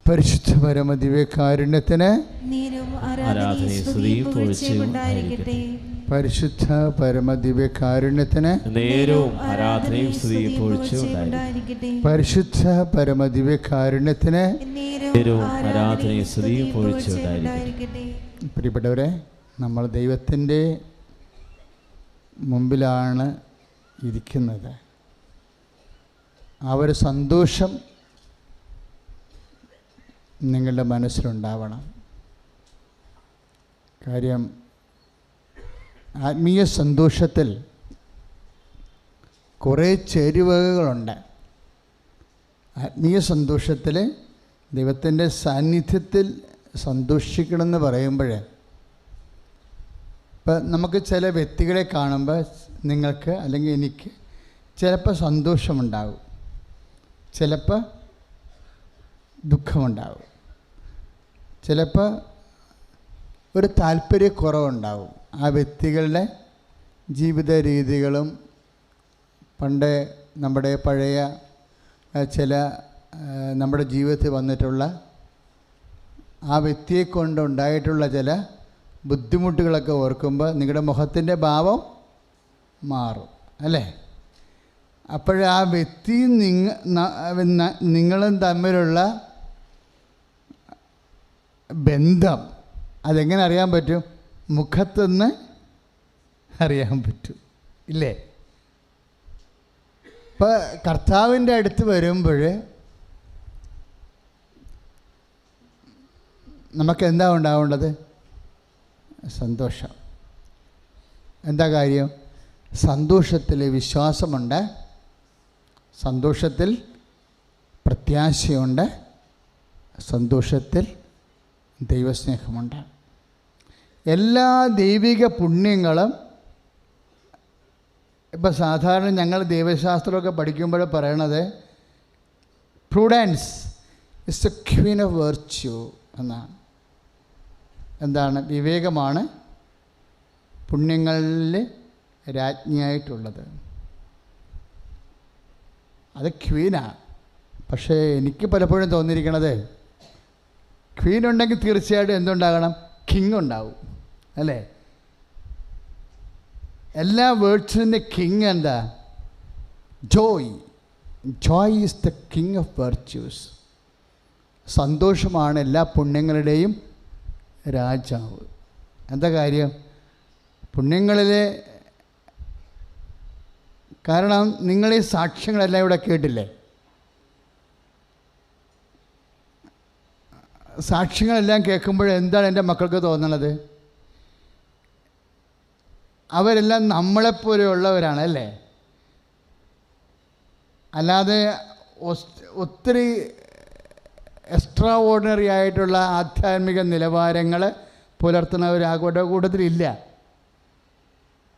പരിശുദ്ധ പരമ ദിവ്യകാരുണ്യത്തിന് പരിശുദ്ധ പരമ ദിവ്യകാരുണ്യത്തിന് പരിശുദ്ധ പരമ ദിവ്യകാരുണ്യത്തിന്. പ്രിയപ്പെട്ടവരെ, നമ്മൾ ദൈവത്തിൻ്റെ മുമ്പിലാണ് ഇരിക്കുന്നത്. ആ ഒരു സന്തോഷം നിങ്ങളുടെ മനസ്സിലുണ്ടാവണം. കാര്യം ആത്മീയ സന്തോഷത്തിൽ കുറേ ചേരുവകളുണ്ട്. ആത്മീയ സന്തോഷത്തിൽ ദൈവത്തിൻ്റെ സാന്നിധ്യത്തിൽ സന്തോഷിക്കണമെന്ന് പറയുമ്പോൾ, ഇപ്പം നമുക്ക് ചില വ്യക്തികളെ കാണുമ്പോൾ നിങ്ങൾക്ക് അല്ലെങ്കിൽ എനിക്ക് ചിലപ്പോൾ സന്തോഷമുണ്ടാകും, ചിലപ്പോൾ ദുഃഖമുണ്ടാകും, ചിലപ്പോൾ ഒരു താല്പര്യക്കുറവുണ്ടാകും. ആ വ്യക്തികളുടെ ജീവിത രീതികളും പണ്ട് നമ്മുടെ പഴയ ചില നമ്മുടെ ജീവിതത്തിൽ വന്നിട്ടുള്ള ആ വ്യക്തിയെ കൊണ്ടുണ്ടായിട്ടുള്ള ചില ബുദ്ധിമുട്ടുകളൊക്കെ ഓർക്കുമ്പോൾ നിങ്ങളുടെ മുഖത്തിൻ്റെ ഭാവം മാറും, അല്ലേ? അപ്പോൾ ആ വ്യക്തിയും നിങ്ങളും തമ്മിലുള്ള ബന്ധം അതെങ്ങനെ അറിയാൻ പറ്റും? മുഖത്തുനിന്ന് അറിയാൻ പറ്റും, ഇല്ലേ? ഇപ്പോൾ കർത്താവിൻ്റെ അടുത്ത് വരുമ്പോൾ നമുക്ക് എന്താ ഉണ്ടാവേണ്ടത്? സന്തോഷം. എന്താ കാര്യം? സന്തോഷത്തിൽ വിശ്വാസമുണ്ട്, സന്തോഷത്തിൽ പ്രത്യാശയുണ്ട്, സന്തോഷത്തിൽ ദൈവസ്നേഹമുണ്ട്. എല്ലാ ദൈവിക പുണ്യങ്ങളും ഇപ്പം സാധാരണ ഞങ്ങൾ ദൈവശാസ്ത്രമൊക്കെ പഠിക്കുമ്പോൾ പറയണത് prudence is the Queen of virtue എന്നാണ്. എന്താണ്? വിവേകമാണ് പുണ്യങ്ങളിൽ രാജ്ഞിയായിട്ടുള്ളത്. അത് ക്വീനാണ്. പക്ഷേ എനിക്ക് പലപ്പോഴും തോന്നിയിരിക്കണത്, ക്വീൻ ഉണ്ടെങ്കിൽ തീർച്ചയായിട്ടും എന്തുണ്ടാകണം? കിങ് ഉണ്ടാവും, അല്ലേ? എല്ലാ വേർഡ്സിൻ്റെ കിങ് എന്താ? Joy. Joy is the king of virtues. സന്തോഷമാണ് എല്ലാ പുണ്യങ്ങളുടെയും രാജാവ്. എന്താ കാര്യം? പുണ്യങ്ങളിലെ കാരണം നിങ്ങൾ ഈ സാക്ഷ്യങ്ങളെല്ലാം ഇവിടെ കേട്ടില്ലേ? സാക്ഷ്യങ്ങളെല്ലാം കേൾക്കുമ്പോൾ എന്താണ് എൻ്റെ മക്കൾക്ക് തോന്നണത്? അവരെല്ലാം നമ്മളെപ്പോലെയുള്ളവരാണ്, അല്ലേ? അല്ലാതെ ഒത്തിരി എക്സ്ട്രാ ഓർഡിനറി ആയിട്ടുള്ള ആധ്യാത്മിക നിലവാരങ്ങൾ പുലർത്തുന്നവർ ആ കൂട്ടത്തിലില്ല.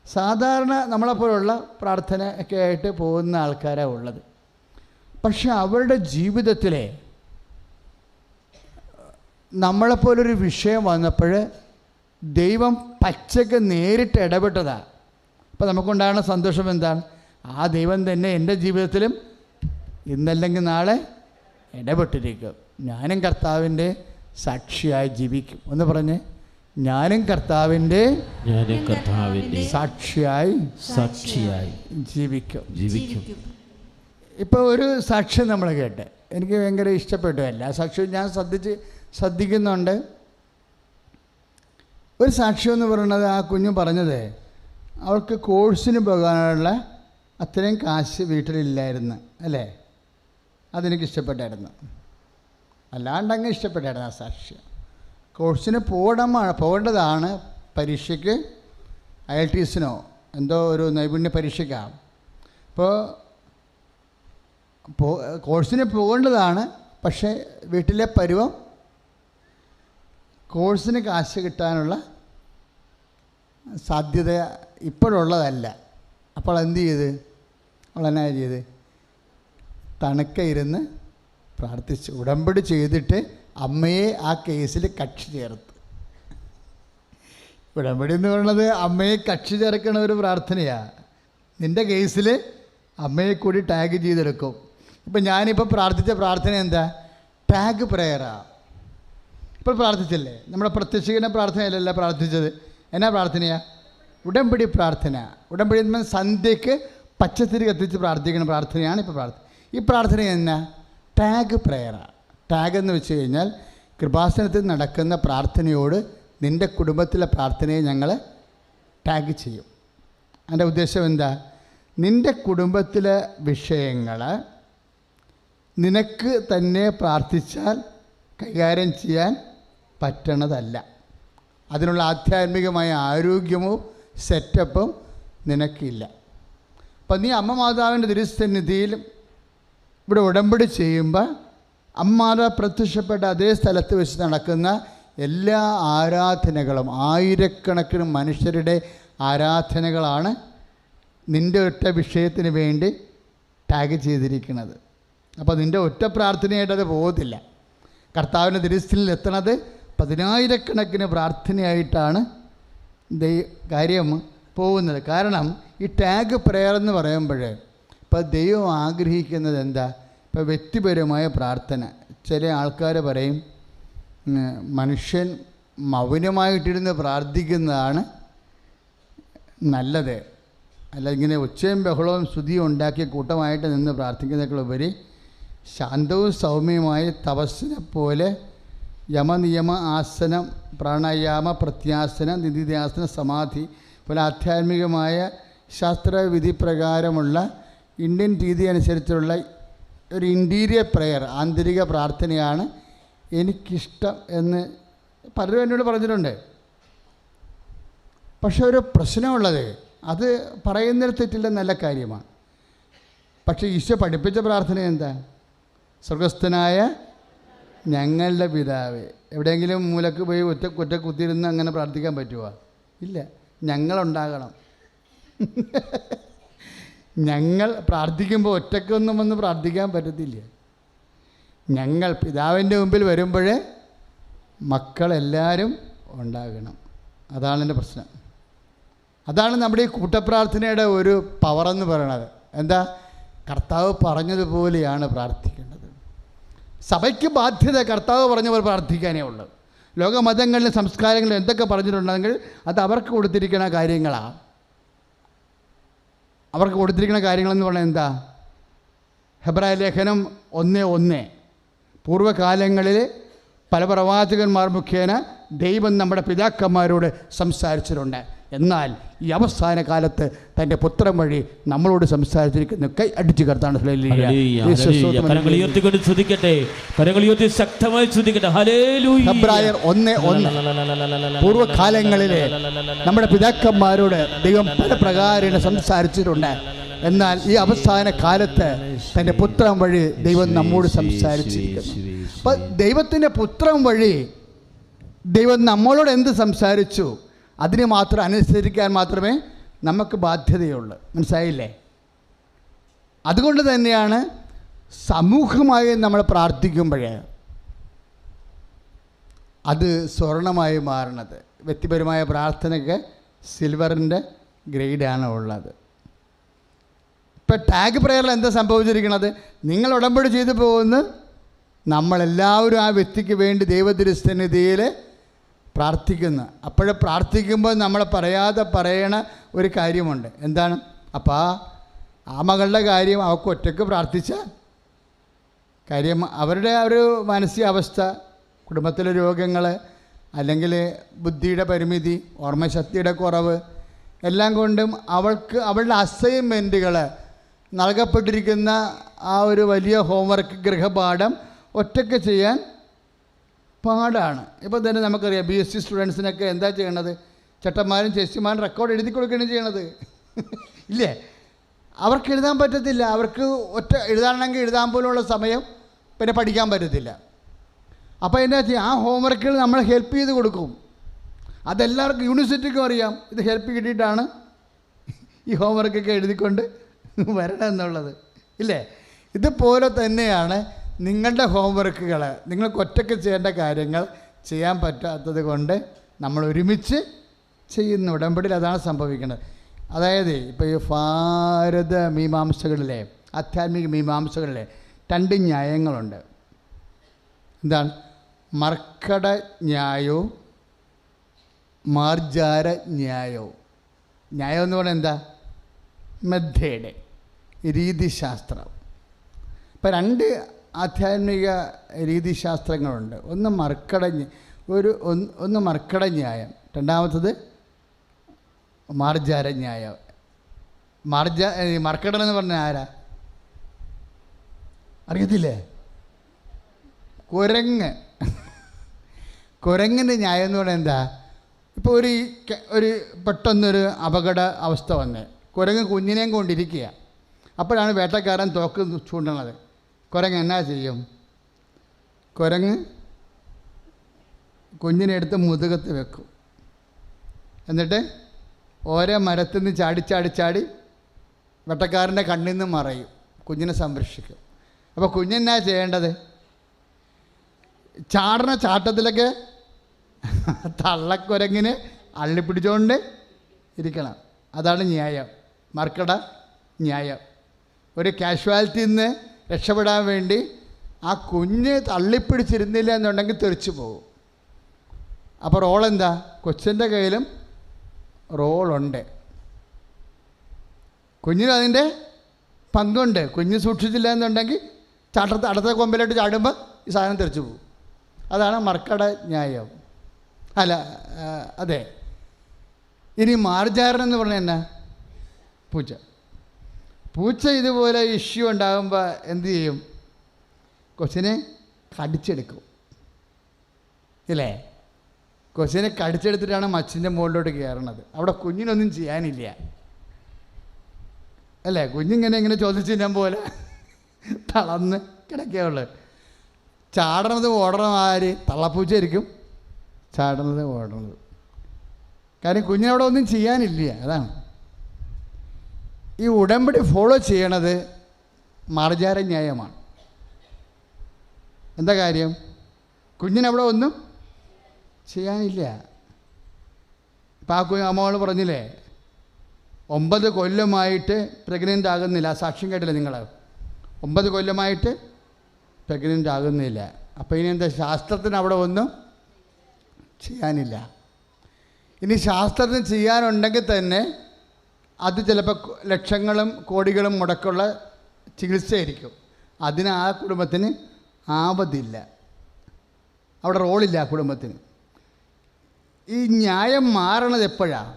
സാധാരണ നമ്മളെപ്പോലുള്ള പ്രാർത്ഥന ഒക്കെ ആയിട്ട് പോകുന്ന ആൾക്കാരാണ് ഉള്ളത്. പക്ഷെ അവരുടെ ജീവിതത്തിലെ നമ്മളെപ്പോലൊരു വിഷയം വന്നപ്പോൾ ദൈവം പച്ചക്ക് നേരിട്ട് ഇടപെട്ടതാണ്. അപ്പോൾ നമുക്കുണ്ടാകുന്ന സന്തോഷം എന്താണ്? ആ ദൈവം തന്നെ എൻ്റെ ജീവിതത്തിലും ഇന്നല്ലെങ്കിൽ നാളെ ഇടപെട്ടിരിക്കും. ഞാനും കർത്താവിൻ്റെ സാക്ഷിയായി ജീവിക്കും. ഒന്ന് പറഞ്ഞ്, ഞാനും കർത്താവിൻ്റെ സാക്ഷിയായി ജീവിക്കും. ഇപ്പോൾ ഒരു സാക്ഷ്യം നമ്മൾ കേട്ട് എനിക്ക് ഭയങ്കര ഇഷ്ടപ്പെട്ടു. എല്ലാ സാക്ഷ്യവും ഞാൻ ശ്രദ്ധിക്കുന്നുണ്ട്. ഒരു സാക്ഷ്യം എന്ന് പറയുന്നത്, ആ കുഞ്ഞു പറഞ്ഞത് അവൾക്ക് കോഴ്സിന് പോകാനുള്ള അത്രയും കാശ് വീട്ടിലില്ലായിരുന്നു, അല്ലേ? അതെനിക്കിഷ്ടപ്പെട്ടായിരുന്നു. അല്ലാണ്ടങ്ങ് ഇഷ്ടപ്പെട്ടായിരുന്നു ആ സാക്ഷ്യം. കോഴ്സിന് പോകേണ്ടതാണ്, പരീക്ഷയ്ക്ക് IELTSനോ എന്തോ ഒരു നൈപുണ്യ പരീക്ഷയ്ക്കാണ്. അപ്പോൾ കോഴ്സിന് പോകേണ്ടതാണ്. പക്ഷേ വീട്ടിലെ പരുവം കോഴ്സിന് കാശ് കിട്ടാനുള്ള സാധ്യത ഇപ്പോഴുള്ളതല്ല. അപ്പോൾ എന്ത് ചെയ്ത്? അവളെന്നാ ചെയ്ത്? തണുക്കെ ഇരുന്ന് പ്രാർത്ഥിച്ച് ഉടമ്പടി ചെയ്തിട്ട് അമ്മയെ ആ കേസിൽ കക്ഷി ചേർത്ത്. ഉടമ്പടി എന്ന് പറയുന്നത് അമ്മയെ കക്ഷി ചേർക്കണ ഒരു പ്രാർത്ഥനയാണ്. നിൻ്റെ കേസിൽ അമ്മയെ കൂടി ടാഗ് ചെയ്തെടുക്കും. ഇപ്പം ഞാനിപ്പോൾ പ്രാർത്ഥിച്ച പ്രാർത്ഥന എന്താ? ടാഗ് പ്രയറാണ്. ഇപ്പോൾ പ്രാർത്ഥിച്ചില്ലേ? നമ്മുടെ പ്രത്യക്ഷീകരണ പ്രാർത്ഥനയിലല്ല പ്രാർത്ഥിച്ചത്. എന്നാ പ്രാർത്ഥനയാണ്? ഉടമ്പടി പ്രാർത്ഥന. ഉടമ്പടി സന്ധ്യയ്ക്ക് പച്ചത്തിരി കത്തിച്ച് പ്രാർത്ഥിക്കുന്ന പ്രാർത്ഥനയാണ് ഇപ്പോൾ പ്രാർത്ഥന. ഈ പ്രാർത്ഥന എന്നാ? ടാഗ് പ്രയറാണ്. ടാഗ് എന്ന് വെച്ച് കഴിഞ്ഞാൽ കൃപാസനത്തിൽ നടക്കുന്ന പ്രാർത്ഥനയോട് നിൻ്റെ കുടുംബത്തിലെ പ്രാർത്ഥനയെ ഞങ്ങൾ ടാഗ് ചെയ്യും. അതിൻ്റെ ഉദ്ദേശം എന്താ? നിൻ്റെ കുടുംബത്തിലെ വിഷയങ്ങൾ നിനക്ക് തന്നെ പ്രാർത്ഥിച്ചാൽ കൈകാര്യം ചെയ്യാൻ പറ്റണതല്ല. അതിനുള്ള ആധ്യാത്മികമായ ആരോഗ്യമോ സെറ്റപ്പും നിനക്കില്ല. അപ്പം നീ അമ്മ മാതാവിൻ്റെ തിരുസന്നിധിയിൽ ഇവിടെ ഉടമ്പടി ചെയ്യുമ്പോൾ അമ്മമാതാവ് പ്രത്യക്ഷപ്പെട്ട അതേ സ്ഥലത്ത് വെച്ച് നടക്കുന്ന എല്ലാ ആരാധനകളും ആയിരക്കണക്കിന് മനുഷ്യരുടെ ആരാധനകളാണ് നിൻ്റെ ഒറ്റ വിഷയത്തിന് വേണ്ടി ടാഗ് ചെയ്തിരിക്കുന്നത്. അപ്പോൾ നിൻ്റെ ഒറ്റ പ്രാർത്ഥനയായിട്ട് അത് പോകത്തില്ല. കർത്താവിൻ്റെ തിരുസന്നിധിയിൽ എത്തണത് പതിനായിരക്കണക്കിന് പ്രാർത്ഥനയായിട്ടാണ് കാര്യം പോകുന്നത്. കാരണം ഈ ടാഗ് പ്രയർ എന്ന് പറയുമ്പോൾ ഇപ്പോൾ ദൈവം ആഗ്രഹിക്കുന്നത് എന്താ? ഇപ്പോൾ വ്യക്തിപരമായ പ്രാർത്ഥന. ചില ആൾക്കാർ പറയും മനുഷ്യൻ മൗനമായിട്ടിരുന്ന് പ്രാർത്ഥിക്കുന്നതാണ് നല്ലത്, അല്ല ഇങ്ങനെ ഉച്ചയും ബഹളവും സ്തുതിയും ഉണ്ടാക്കി കൂട്ടമായിട്ട് നിന്ന് പ്രാർത്ഥിക്കുന്നതിനുപരി ശാന്തവും സൗമ്യമായ തപസ്സിനെ പോലെ യമനിയമ ആസനം, പ്രാണായാമ, പ്രത്യാസനം, നിധിധ്യാസന, സമാധി പോലെ ആധ്യാത്മികമായ ശാസ്ത്രവിധി പ്രകാരമുള്ള ഇന്ത്യൻ രീതി അനുസരിച്ചുള്ള ഒരു ഇൻറ്റീരിയർ പ്രെയർ, ആന്തരിക പ്രാർത്ഥനയാണ് എനിക്കിഷ്ടം എന്ന് പലരും എന്നോട് പറഞ്ഞിട്ടുണ്ട്. പക്ഷെ ഒരു പ്രശ്നമുള്ളത്, അത് പറയുന്നതിൽ തെറ്റില്ല, നല്ല കാര്യമാണ്. പക്ഷേ ഈശോ പഠിപ്പിച്ച പ്രാർത്ഥന എന്താ? സ്വർഗസ്ഥനായ ഞങ്ങളുടെ പിതാവേ. എവിടെയെങ്കിലും മൂലക്ക് പോയി ഒറ്റ കുത്തിയിരുന്ന് അങ്ങനെ പ്രാർത്ഥിക്കാൻ പറ്റുമോ? ഇല്ല. ഞങ്ങളുണ്ടാകണം. ഞങ്ങൾ പ്രാർത്ഥിക്കുമ്പോൾ ഒറ്റക്കൊന്നും വന്ന് പ്രാർത്ഥിക്കാൻ പറ്റത്തില്ല. ഞങ്ങൾ പിതാവിൻ്റെ മുമ്പിൽ വരുമ്പോഴേ മക്കളെല്ലാവരും ഉണ്ടാകണം. അതാണ് എൻ്റെ പ്രശ്നം. അതാണ് നമ്മുടെ ഈ കൂട്ടപ്രാർത്ഥനയുടെ ഒരു പവറെന്ന് പറയണത്. എന്താ? കർത്താവ് പറഞ്ഞതുപോലെയാണ് പ്രാർത്ഥിക്കേണ്ടത്. സഭയ്ക്ക് ബാധ്യത കർത്താവ് പറഞ്ഞ പോലെ പ്രാർത്ഥിക്കാനേ ഉള്ളൂ. ലോകമതങ്ങളിലും സംസ്കാരങ്ങളിലും എന്തൊക്കെ പറഞ്ഞിട്ടുണ്ടെങ്കിൽ അത് അവർക്ക് കൊടുത്തിരിക്കുന്ന കാര്യങ്ങളാണ്. അവർക്ക് കൊടുത്തിരിക്കുന്ന കാര്യങ്ങളെന്ന് പറഞ്ഞാൽ എന്താ? ഹെബ്രായ ലേഖനം 1:1 പൂർവ്വകാലങ്ങളിൽ പല പ്രവാചകന്മാർ മുഖേന ദൈവം നമ്മുടെ പിതാക്കന്മാരോട് സംസാരിച്ചിട്ടുണ്ട്. എന്നാൽ ഈ അവസാന കാലത്ത് തൻ്റെ പുത്രൻ വഴി നമ്മളോട് സംസാരിച്ചിരിക്കുന്നു. കൈ അടിച്ചു കർത്താണ്. ഹെബ്രായർ 1:1 പൂർവ്വകാലങ്ങളിലെ നമ്മുടെ പിതാക്കന്മാരോട് ദൈവം പല പ്രകാരം സംസാരിച്ചിട്ടുണ്ട്. എന്നാൽ ഈ അവസാന കാലത്ത് തൻ്റെ പുത്രൻ വഴി ദൈവം നമ്മോട് സംസാരിച്ചിരിക്കുന്നു. അപ്പം ദൈവത്തിൻ്റെ പുത്രൻ വഴി ദൈവം നമ്മളോട് എന്ത് സംസാരിച്ചു അതിന് മാത്രം അനുസരിക്കാൻ മാത്രമേ നമുക്ക് ബാധ്യതയുള്ളൂ. മനസ്സിലായില്ലേ? അതുകൊണ്ട് തന്നെയാണ് സമൂഹമായി നമ്മൾ പ്രാർത്ഥിക്കുമ്പോൾ അത് സ്വർണമായി മാറണത്. വ്യക്തിപരമായ പ്രാർത്ഥനയ്ക്ക് സിൽവറിൻ്റെ ഗ്രേഡാണ് ഉള്ളത്. ഇപ്പം ടാഗ് പ്രയറിൽ എന്താ സംഭവിച്ചിരിക്കുന്നത്? നിങ്ങൾ ഉടമ്പടി ചെയ്തു പോകുന്ന നമ്മളെല്ലാവരും ആ വ്യക്തിക്ക് വേണ്ടി ദൈവത്തിരുസന്നിധിയിൽ പ്രാർത്ഥിക്കുന്നു. അപ്പോഴേ പ്രാർത്ഥിക്കുമ്പോൾ നമ്മൾ പറയാതെ പറയണ ഒരു കാര്യമുണ്ട്. എന്താണ്? അപ്പോൾ ആ മകളുടെ കാര്യം അവൾക്ക് ഒറ്റയ്ക്ക് പ്രാർത്ഥിച്ച കാര്യം, അവരുടെ ഒരു മാനസികാവസ്ഥ, കുടുംബത്തിലെ രോഗങ്ങൾ, അല്ലെങ്കിൽ ബുദ്ധിയുടെ പരിമിതി, ഓർമ്മശക്തിയുടെ കുറവ്, എല്ലാം കൊണ്ടും അവളുടെ അസൈൻമെൻറ്റുകൾ നൽകപ്പെട്ടിരിക്കുന്ന ആ ഒരു വലിയ ഹോംവർക്ക്, ഗൃഹപാഠം ഒറ്റയ്ക്ക് ചെയ്യാൻ പാടാണ്. ഇപ്പോൾ തന്നെ നമുക്കറിയാം BSc സ്റ്റുഡൻസിനൊക്കെ എന്താ ചെയ്യണത്? ചേട്ടന്മാരും ചേച്ചിമാരും റെക്കോർഡ് എഴുതി കൊടുക്കുകയാണ് ചെയ്യണത്. ഇല്ലേ? അവർക്ക് എഴുതാൻ പറ്റത്തില്ല. അവർക്ക് ഒറ്റ എഴുതാണെങ്കിൽ എഴുതാൻ പോലുള്ള സമയം പിന്നെ പഠിക്കാൻ പറ്റത്തില്ല. അപ്പോൾ എന്താ ചെയ്യുക? ആ ഹോംവർക്കുകൾ നമ്മൾ ഹെൽപ്പ് ചെയ്ത് കൊടുക്കും. അതെല്ലാവർക്കും യൂണിവേഴ്സിറ്റിക്കും അറിയാം. ഇത് ഹെൽപ്പ് കിട്ടിയിട്ടാണ് ഈ ഹോംവർക്കൊക്കെ എഴുതിക്കൊണ്ട് വരണം എന്നുള്ളത്. ഇല്ലേ? ഇതുപോലെ തന്നെയാണ് നിങ്ങളുടെ ഹോംവർക്കുകൾ. നിങ്ങൾക്ക് ഒറ്റയ്ക്ക് ചെയ്യേണ്ട കാര്യങ്ങൾ ചെയ്യാൻ പറ്റാത്തത് കൊണ്ട് നമ്മൾ ഒരുമിച്ച് ചെയ്യുന്ന ഉടമ്പടിയിൽ അതാണ് സംഭവിക്കുന്നത്. അതായത് ഇപ്പോൾ ഈ ഭാരത മീമാംസകളിലെ, ആധ്യാത്മിക മീമാംസകളിലെ 2 ന്യായങ്ങളുണ്ട്. എന്താണ്? മർക്കട ന്യായവും മാർജാര ന്യായവും. ന്യായം എന്ന് പറഞ്ഞാൽ എന്താ? മെത്തേഡ്, രീതിശാസ്ത്രം. ഇപ്പം രണ്ട് ആധ്യാത്മിക രീതിശാസ്ത്രങ്ങളുണ്ട്. ഒന്ന് മർക്കട ന്യായം, രണ്ടാമത്തത് മാർജാര ന്യായം. മർക്കടൻ എന്ന് പറഞ്ഞാൽ ആരാ? അറിയത്തില്ലേ? കുരങ്ങിൻ്റെ ന്യായം എന്ന് പറഞ്ഞാൽ എന്താ? ഇപ്പോൾ ഒരു പെട്ടെന്നൊരു അപകട അവസ്ഥ വന്ന് കുരങ്ങ് കുഞ്ഞിനെയും കൊണ്ടിരിക്കുക. അപ്പോഴാണ് വേട്ടക്കാരൻ തോക്ക് ചൂണ്ടണത്. കുരങ്ങ് എന്നാ ചെയ്യും? കുരങ്ങ് കുഞ്ഞിനെ എടുത്ത് മുതുകത്ത് വെക്കും. എന്നിട്ട് ഓരോ മരത്തിൽ നിന്ന് ചാടി വെട്ടക്കാരൻ്റെ കണ്ണിൽ നിന്ന് മറയും, കുഞ്ഞിനെ സംരക്ഷിക്കും. അപ്പോൾ കുഞ്ഞെന്നാ ചെയ്യേണ്ടത്? ചാട്ടത്തിലൊക്കെ തള്ളക്കുരങ്ങിന് അള്ളിപ്പിടിച്ചുകൊണ്ട് ഇരിക്കണം. അതാണ് ന്യായം, മർക്കട ന്യായം. ഒരു കാഷ്വാലിറ്റിയിൽ നിന്ന് രക്ഷപ്പെടാൻ വേണ്ടി ആ കുഞ്ഞ് തള്ളിപ്പിടിച്ചിരുന്നില്ല എന്നുണ്ടെങ്കിൽ തെറിച്ചു പോകും. അപ്പോൾ റോളെന്താ? കൊച്ചിൻ്റെ കയ്യിലും റോളുണ്ട്. കുഞ്ഞിന് അതിൻ്റെ പങ്കുണ്ട്. കുഞ്ഞ് സൂക്ഷിച്ചില്ല എന്നുണ്ടെങ്കിൽ അടുത്ത കൊമ്പിലോട്ട് ചാടുമ്പോൾ ഈ സാധനം തെറിച്ചു പോകും. അതാണ് മർക്കട ന്യായം. അതെ. ഇനി മാർജാരൻ എന്ന് പറഞ്ഞാൽ എന്നാ? പൂച്ച ഇതുപോലെ ഇഷ്യൂ ഉണ്ടാകുമ്പോൾ എന്തു ചെയ്യും? കൊച്ചിനെ കടിച്ചെടുക്കും, ഇല്ലേ? കൊച്ചിനെ കടിച്ചെടുത്തിട്ടാണ് മച്ചിൻ്റെ മുകളിലോട്ട് കയറണത്. അവിടെ കുഞ്ഞിനൊന്നും ചെയ്യാനില്ല, അല്ലേ? കുഞ്ഞിങ്ങനെ ചോദിച്ചില്ലാൻ പോലെ തളർന്ന് കിടക്കുകയുള്ളു. ചാടണത് ഓടണം ആര്? തള്ളപ്പൂച്ചയായിരിക്കും ചാടണത് ഓടണത്. കാര്യം കുഞ്ഞിനവിടെ ഒന്നും ചെയ്യാനില്ല. അതാണ് ഈ ഉടമ്പടി ഫോളോ ചെയ്യണത് മാർജാര ന്യായമാണ്. എന്താ കാര്യം? കുഞ്ഞിനവിടെ ഒന്നും ചെയ്യാനില്ല. ഇപ്പം ആ അമ്മകൾ പറഞ്ഞില്ലേ, 9 കൊല്ലമായിട്ട് പ്രഗ്നൻ്റ് ആകുന്നില്ല. സാക്ഷ്യം കേട്ടില്ല നിങ്ങൾ? 9 കൊല്ലമായിട്ട് പ്രഗ്നൻ്റ് ആകുന്നില്ല. അപ്പോൾ ഇനി എന്താ? ശാസ്ത്രത്തിന് അവിടെ ഒന്നും ചെയ്യാനില്ല. ഇനി ശാസ്ത്രത്തിന് ചെയ്യാനുണ്ടെങ്കിൽ തന്നെ അത് ചിലപ്പോൾ ലക്ഷങ്ങളും കോടികളും മുടക്കുള്ള ചികിത്സയായിരിക്കും. അതിന് ആ കുടുംബത്തിന് ആപത്തില്ല, അവിടെ റോളില്ല ആ കുടുംബത്തിന്. ഈ ന്യായം മാറണത് എപ്പോഴാണ്?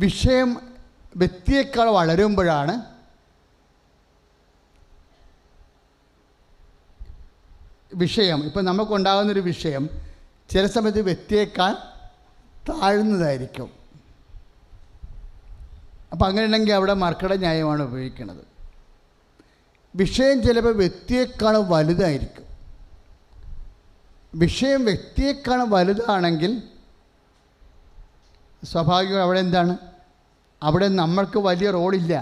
വിഷയം വ്യക്തിയേക്കാൾ വളരുമ്പോഴാണ് വിഷയം. ഇപ്പം നമുക്കുണ്ടാകുന്നൊരു വിഷയം ചില സമയത്ത് വ്യക്തിയേക്കാൾ താഴ്ന്നതായിരിക്കും. അപ്പം അങ്ങനെയുണ്ടെങ്കിൽ അവിടെ മർക്കട ന്യായമാണ് ഉപയോഗിക്കുന്നത്. വിഷയം ചിലപ്പോൾ വ്യക്തിയേക്കാൾ വലുതായിരിക്കും. വിഷയം വ്യക്തിയേക്കാൾ വലുതാണെങ്കിൽ സ്വാഭാവികം അവിടെ എന്താണ്? അവിടെ നമ്മൾക്ക് വലിയ റോളില്ല.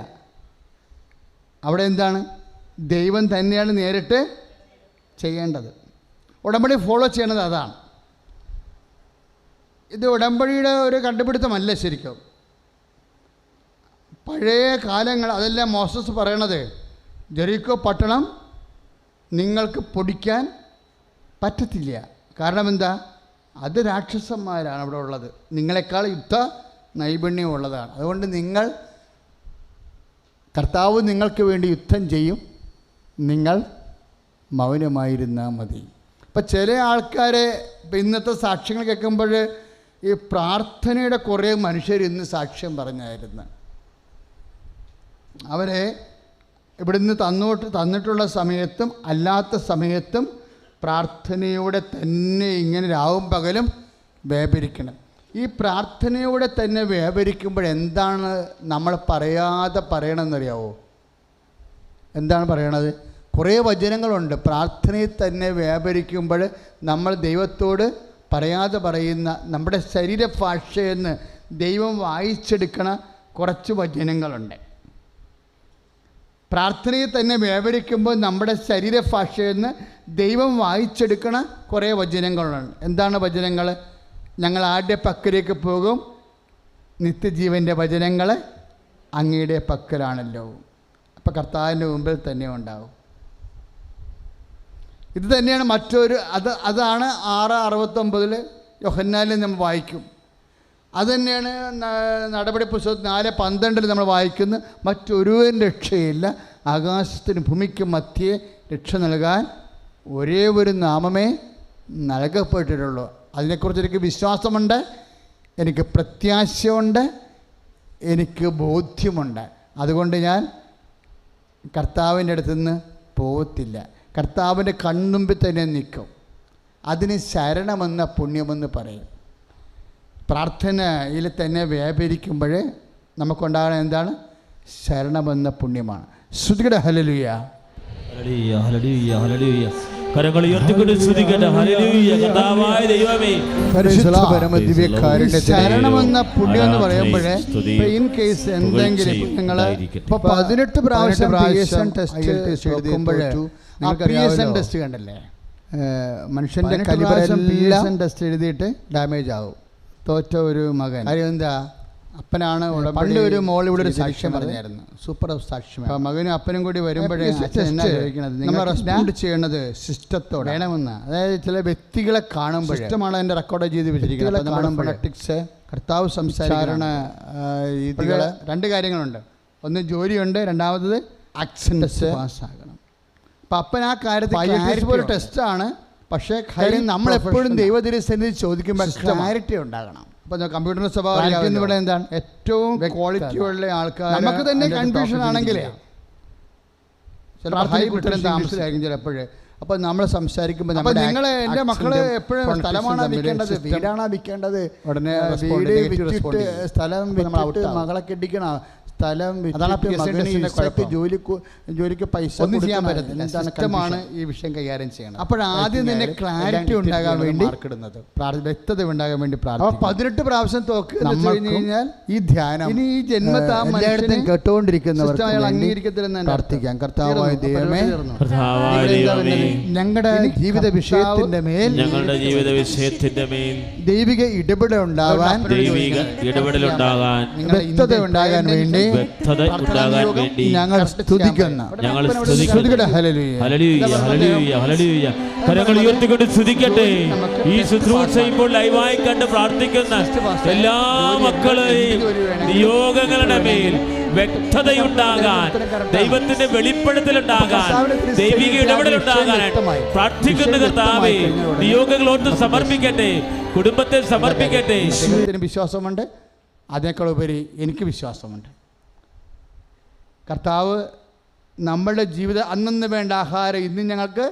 അവിടെ എന്താണ്? ദൈവം തന്നെയാണ് നേരിട്ട് ചെയ്യേണ്ടത്. ഉടമ്പടി ഫോളോ ചെയ്യണത് അതാണ്. ഇത് ഉടമ്പടിയുടെ ഒരു കണ്ടുപിടുത്തമല്ല ശരിക്കും. പഴയ കാലങ്ങൾ അതെല്ലാം മോസസ് പറയണത്, ജെറിക്കോ പട്ടണം നിങ്ങൾക്ക് പൊടിക്കാൻ പറ്റത്തില്ല. കാരണം എന്താ? അത് രാക്ഷസന്മാരാണ് അവിടെ ഉള്ളത്, നിങ്ങളെക്കാൾ യുദ്ധ നൈപുണ്യമുള്ളതാണ്. അതുകൊണ്ട് കർത്താവ് നിങ്ങൾക്ക് വേണ്ടി യുദ്ധം ചെയ്യും, നിങ്ങൾ മൗനമായിരുന്നാൽ മതി. ഇപ്പം ചില ആൾക്കാരെ ഇപ്പം ഇന്നത്തെ സാക്ഷ്യങ്ങൾ കേൾക്കുമ്പോൾ ഈ പ്രാർത്ഥനയുടെ കുറേ മനുഷ്യർ ഇന്ന് സാക്ഷ്യം പറഞ്ഞായിരുന്നു. അവരെ ഇവിടുന്ന് തന്നിട്ടുള്ള സമയത്തും അല്ലാത്ത സമയത്തും പ്രാർത്ഥനയോടെ തന്നെ ഇങ്ങനെ രാവും പകലും വ്യാപരിക്കണം. ഈ പ്രാർത്ഥനയോടെ തന്നെ വ്യാപരിക്കുമ്പോൾ എന്താണ് നമ്മൾ പറയാതെ പറയണമെന്നറിയാവോ? എന്താണ് പറയണത്? കുറേ വചനങ്ങളുണ്ട്. പ്രാർത്ഥനയിൽ തന്നെ വ്യാപരിക്കുമ്പോൾ നമ്മൾ ദൈവത്തോട് പറയാതെ പറയുന്ന, നമ്മുടെ ശരീരഭാഷയെന്ന് ദൈവം വായിച്ചെടുക്കണ കുറച്ച് വചനങ്ങളുണ്ട്. പ്രാർത്ഥനയിൽ തന്നെ വ്യാപരിക്കുമ്പോൾ നമ്മുടെ ശരീരഭാഷയെന്ന് ദൈവം വായിച്ചെടുക്കണ കുറേ വചനങ്ങളുണ്ട്. എന്താണ് വചനങ്ങൾ? ഞങ്ങൾ ആരുടെ പക്കലേക്ക് പോകും? നിത്യജീവൻ്റെ വചനങ്ങൾ അങ്ങയുടെ പക്കലാണല്ലോ. അപ്പോൾ കർത്താവിൻ്റെ മുമ്പിൽ തന്നെ ഉണ്ടാവും. ഇത് തന്നെയാണ് മറ്റൊരു അതാണ് 6:69 യോഹന്നാനിൽ നമ്മൾ വായിക്കും. അതുതന്നെയാണ് നടപടി പുസ്തകം 4:12 നമ്മൾ വായിക്കുന്നു. മറ്റൊരുവൻ രക്ഷയില്ല, ആകാശത്തിന് ഭൂമിക്കും മധ്യേ രക്ഷ നൽകാൻ ഒരേ ഒരു നാമമേ നൽകപ്പെട്ടിട്ടുള്ളൂ. അതിനെക്കുറിച്ച് എനിക്ക് വിശ്വാസമുണ്ട്, എനിക്ക് പ്രത്യാശയുണ്ട്, എനിക്ക് ബോധ്യമുണ്ട്. അതുകൊണ്ട് ഞാൻ കർത്താവിൻ്റെ അടുത്ത് നിന്ന് പോകത്തില്ല. കർത്താവിൻ്റെ കൺമുമ്പിൽ തന്നെ നിൽക്കും. അതിന് ശരണമെന്ന പുണ്യമെന്ന് പറയും. പ്രാർത്ഥനയിൽ തന്നെ വ്യാപരിക്കുമ്പോൾ നമുക്കുണ്ടാകുന്ന എന്താണ്? ശരണമെന്ന പുണ്യമാണ്. ശ്രുതികട ഹല്ലേലൂയ, ഹല്ലേലൂയ, ഹല്ലേലൂയ, ഹല്ലേലൂയ. കരങ്ങൾ ഉയർത്തിക്കൊണ്ട് സ്തുതിക്കട്ടെ. ഹല്ലേലൂയ. കർത്താവായ ദൈവമേ, ശരണമെന്ന പുണ്യം എന്ന് പറയുമ്പോഴേ ഇൻ കേസ് എന്തെങ്കിലും നിങ്ങൾ ഇപ്പോൾ 18 പ്രാവശ്യം ടെസ്റ്റ് കണ്ടല്ലേ, മനുഷ്യൻ്റെ കലിബറെല്ലാം ടെസ്റ്റ് എഴുതിയിട്ട് ഡാമേജ് ആവും. തോറ്റ ഒരു മകൻ കാര്യം എന്താ? അപ്പനാണ്. പണ്ട് ഒരു മോൾ ഇവിടെ ഒരു സാക്ഷ്യം പറഞ്ഞായിരുന്നു, സൂപ്പർ സാക്ഷ്യം. അപ്പോൾ മകനും അപ്പനും കൂടി വരുമ്പോഴേ നമ്മൾ റെസ്പോണ്ട് ചെയ്യണത് സിസ്റ്റത്തോടെ വേണമെന്ന്. അതായത് ചില വ്യക്തികളെ കാണുമ്പോൾ സിസ്റ്റമാണ് അതിൻ്റെ റെക്കോർഡ് ചെയ്ത് വെച്ചിരിക്കുന്നത്. കാണുമ്പോൾ പൊളിറ്റിക്സ്, കർത്താവ് സംസാരണ രീതികൾ, 2 കാര്യങ്ങളുണ്ട്. ഒന്ന് ജോലിയുണ്ട്, രണ്ടാമത്തത് ആക്സൻസ് പാസ്സാകണം. അപ്പം അപ്പൻ ആ കാര്യത്തിൽ പോലെ ടെസ്റ്റാണ്. പക്ഷേ കാര്യം നമ്മളെപ്പോഴും ദൈവതിരുസന്നിധി ചോദിക്കുമ്പോൾ ക്ലാരിറ്റി ഉണ്ടാകണം. അപ്പോൾ കമ്പ്യൂട്ടറിൻ്റെ സ്വഭാവം ഇവിടെ എന്താണ്? ഏറ്റവും ക്വാളിറ്റിയുള്ള ആൾക്കാർ നമുക്ക് തന്നെ കൺഫ്യൂഷൻ ആണെങ്കിലേ ചിലപ്പോൾ ഹൈ ഉത്തരം താമസിച്ചായിരിക്കും ചിലപ്പോഴേ. അപ്പോൾ നമ്മൾ സംസാരിക്കുമ്പോൾ നിങ്ങൾ എൻ്റെ മക്കളെ എപ്പോഴും സ്ഥലമാണോ വിൽക്കേണ്ടത്, വീടാണോ വിൽക്കേണ്ടത്, ഉടനെ വീട് വിറ്റിട്ട് സ്ഥലം വിറ്റിട്ട് മകളെ കെട്ടിക്കണം, സ്ഥലം ജോലിക്ക് പൈസ ഒന്നും ചെയ്യാൻ പറ്റത്തില്ല. സിസ്റ്റമാണ് ഈ വിഷയം കൈകാര്യം ചെയ്യണം. അപ്പോഴാദ്യം തന്നെ ക്ലാരിറ്റി ഉണ്ടാകാൻ വേണ്ടി വ്യക്തത ഉണ്ടാകാൻ വേണ്ടി പ്രാർത്ഥിക്കും. 18 പ്രാവശ്യം തോക്ക് കഴിഞ്ഞാൽ ഈ ധ്യാനം ഇനി ഈ ജന്മത്താം കേട്ടുകൊണ്ടിരിക്കുന്നവർ അംഗീകരിക്കത്തില്ലെന്ന് പ്രാർത്ഥിക്കാം. കർത്താവായ ദൈവമേ, ഞങ്ങളുടെ ജീവിത വിഷയത്തിന്റെ മേൽ ദൈവിക ഇടപെടലുണ്ടാകാൻ വ്യക്തത ഉണ്ടാകാൻ വേണ്ടി ഞങ്ങൾ സ്തുതിക്കുന്നു. കരങ്ങൾ ഉയർത്തിക്കൊണ്ട് സ്തുതിക്കട്ടെ. ഈ ശുശ്രൂഷ ഇപ്പോൾ ലൈവായി കണ്ട് പ്രാർത്ഥിക്കുന്ന എല്ലാ മക്കളെയും നിയോഗങ്ങളുടെ മേൽ വ്യക്തതയുണ്ടാകാൻ, ദൈവത്തിന്റെ വെളിപ്പെടുത്തലുണ്ടാകാൻ, ദൈവിക ഇടപെടലുണ്ടാകാൻ പ്രാർത്ഥിക്കുന്ന കർത്താവേ, നിയോഗങ്ങളോട്ട് സമർപ്പിക്കട്ടെ, കുടുംബത്തെ സമർപ്പിക്കട്ടെ. വിശ്വാസമുണ്ട്, അതിനേക്കാൾ ഉപരി എനിക്ക് വിശ്വാസമുണ്ട്. കർത്താവ് നമ്മളുടെ ജീവിതം അന്നന്ന് വേണ്ട ആഹാരം ഇന്ന് ഞങ്ങൾക്ക്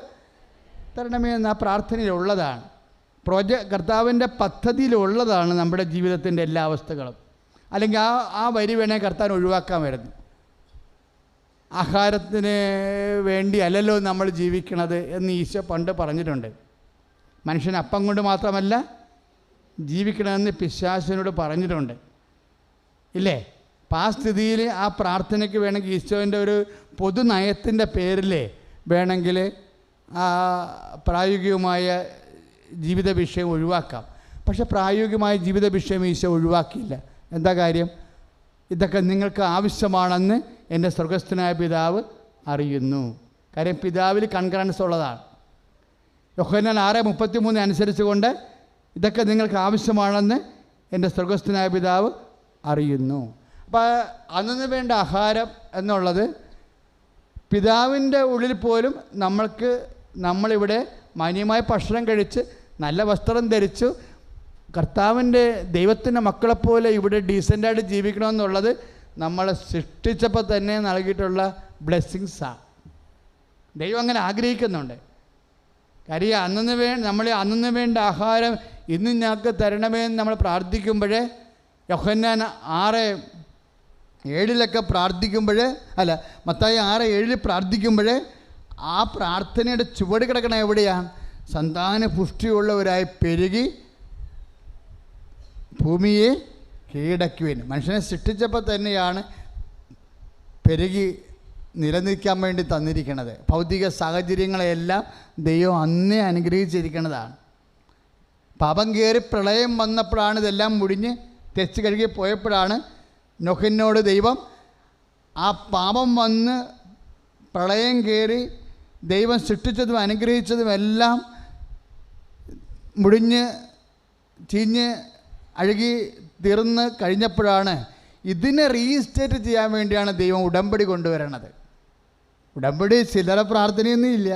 തരണമേ എന്ന ആ പ്രാർത്ഥനയിലുള്ളതാണ്. കർത്താവിൻ്റെ പദ്ധതിയിലുള്ളതാണ് നമ്മുടെ ജീവിതത്തിൻ്റെ എല്ലാ അവസ്ഥകളും. അല്ലെങ്കിൽ ആ വരി വേണേൽ കർത്താൻ ഒഴിവാക്കാൻ വരുന്നു. ആഹാരത്തിന് വേണ്ടി അല്ലല്ലോ നമ്മൾ ജീവിക്കണത് എന്ന് ഈശോ പണ്ട് പറഞ്ഞിട്ടുണ്ട്. മനുഷ്യൻ അപ്പം കൊണ്ട് മാത്രമല്ല ജീവിക്കണമെന്ന് പിശാചിനോട് പറഞ്ഞിട്ടുണ്ട്, ഇല്ലേ? അപ്പം ആ സ്ഥിതിയിൽ ആ പ്രാർത്ഥനയ്ക്ക് വേണമെങ്കിൽ ഈശോൻ്റെ ഒരു പൊതു നയത്തിൻ്റെ പേരിൽ വേണമെങ്കിൽ പ്രായോഗികമായ ജീവിത വിഷയം ഒഴിവാക്കാം. പക്ഷേ പ്രായോഗികമായ ജീവിത വിഷയം ഈശോ ഒഴിവാക്കിയില്ല. എന്താ കാര്യം? ഇതൊക്കെ നിങ്ങൾക്ക് ആവശ്യമാണെന്ന് എൻ്റെ സ്വർഗസ്ഥനായ പിതാവ് അറിയുന്നു. കാര്യം പിതാവിൽ കൺകറൻസ് ഉള്ളതാണ്. യോഹന്നാൻ 6:33 അനുസരിച്ചുകൊണ്ട് ഇതൊക്കെ നിങ്ങൾക്ക് ആവശ്യമാണെന്ന് എൻ്റെ സ്വർഗസ്ഥനായ പിതാവ് അറിയുന്നു. അപ്പോൾ അന്നു വേണ്ട ആഹാരം എന്നുള്ളത് പിതാവിൻ്റെ ഉള്ളിൽ പോലും നമ്മളിവിടെ മാന്യമായ ഭക്ഷണം കഴിച്ച് നല്ല വസ്ത്രം ധരിച്ചു കർത്താവിൻ്റെ ദൈവത്തിൻ്റെ മക്കളെപ്പോലെ ഇവിടെ ഡീസൻ്റായിട്ട് ജീവിക്കണമെന്നുള്ളത് നമ്മളെ സൃഷ്ടിച്ചപ്പോൾ തന്നെ നൽകിയിട്ടുള്ള ബ്ലെസ്സിങ്സാണ്. ദൈവം അങ്ങനെ ആഗ്രഹിക്കുന്നുണ്ട്. കാര്യം അന്നു വേണ്ട ആഹാരം ഇന്ന് ഞങ്ങൾക്ക് തരണമേ എന്ന് നമ്മൾ പ്രാർത്ഥിക്കുമ്പോഴേ, യോഹന്നാൻ 6:7 പ്രാർത്ഥിക്കുമ്പോൾ മത്തായി 6:7 പ്രാർത്ഥിക്കുമ്പോൾ ആ പ്രാർത്ഥനയുടെ ചുവട് കിടക്കണ എവിടെയാണ്? സന്താന പുഷ്ടിയുള്ളവരായി പെരുകി ഭൂമിയെ കീഴടക്കുവാൻ. മനുഷ്യനെ സൃഷ്ടിച്ചപ്പോൾ തന്നെയാണ് പെരുകി നിലനിൽക്കാൻ വേണ്ടി തന്നിരിക്കുന്നത്. ഭൗതിക സാഹചര്യങ്ങളെല്ലാം ദൈവം അന്നേ അനുഗ്രഹിച്ചിരിക്കുന്നതാണ്. പാപം കയറി പ്രളയം വന്നപ്പോഴാണ് ഇതെല്ലാം മുടിഞ്ഞ് തെച്ച് കഴുകി പോയപ്പോഴാണ് നോഹിനോട് ദൈവം ആ പാപം വന്ന് പ്രളയം കയറി ദൈവം സൃഷ്ടിച്ചതും അനുഗ്രഹിച്ചതും എല്ലാം മുടിഞ്ഞ് ചീഞ്ഞ് അഴുകി തീർന്ന് കഴിഞ്ഞപ്പോഴാണ് ഇതിനെ റീസ്റ്റേറ്റ് ചെയ്യാൻ വേണ്ടിയാണ് ദൈവം ഉടമ്പടി കൊണ്ടുവരണത്. ഉടമ്പടി ചില്ലറ പ്രാർത്ഥനയൊന്നും ഇല്ല.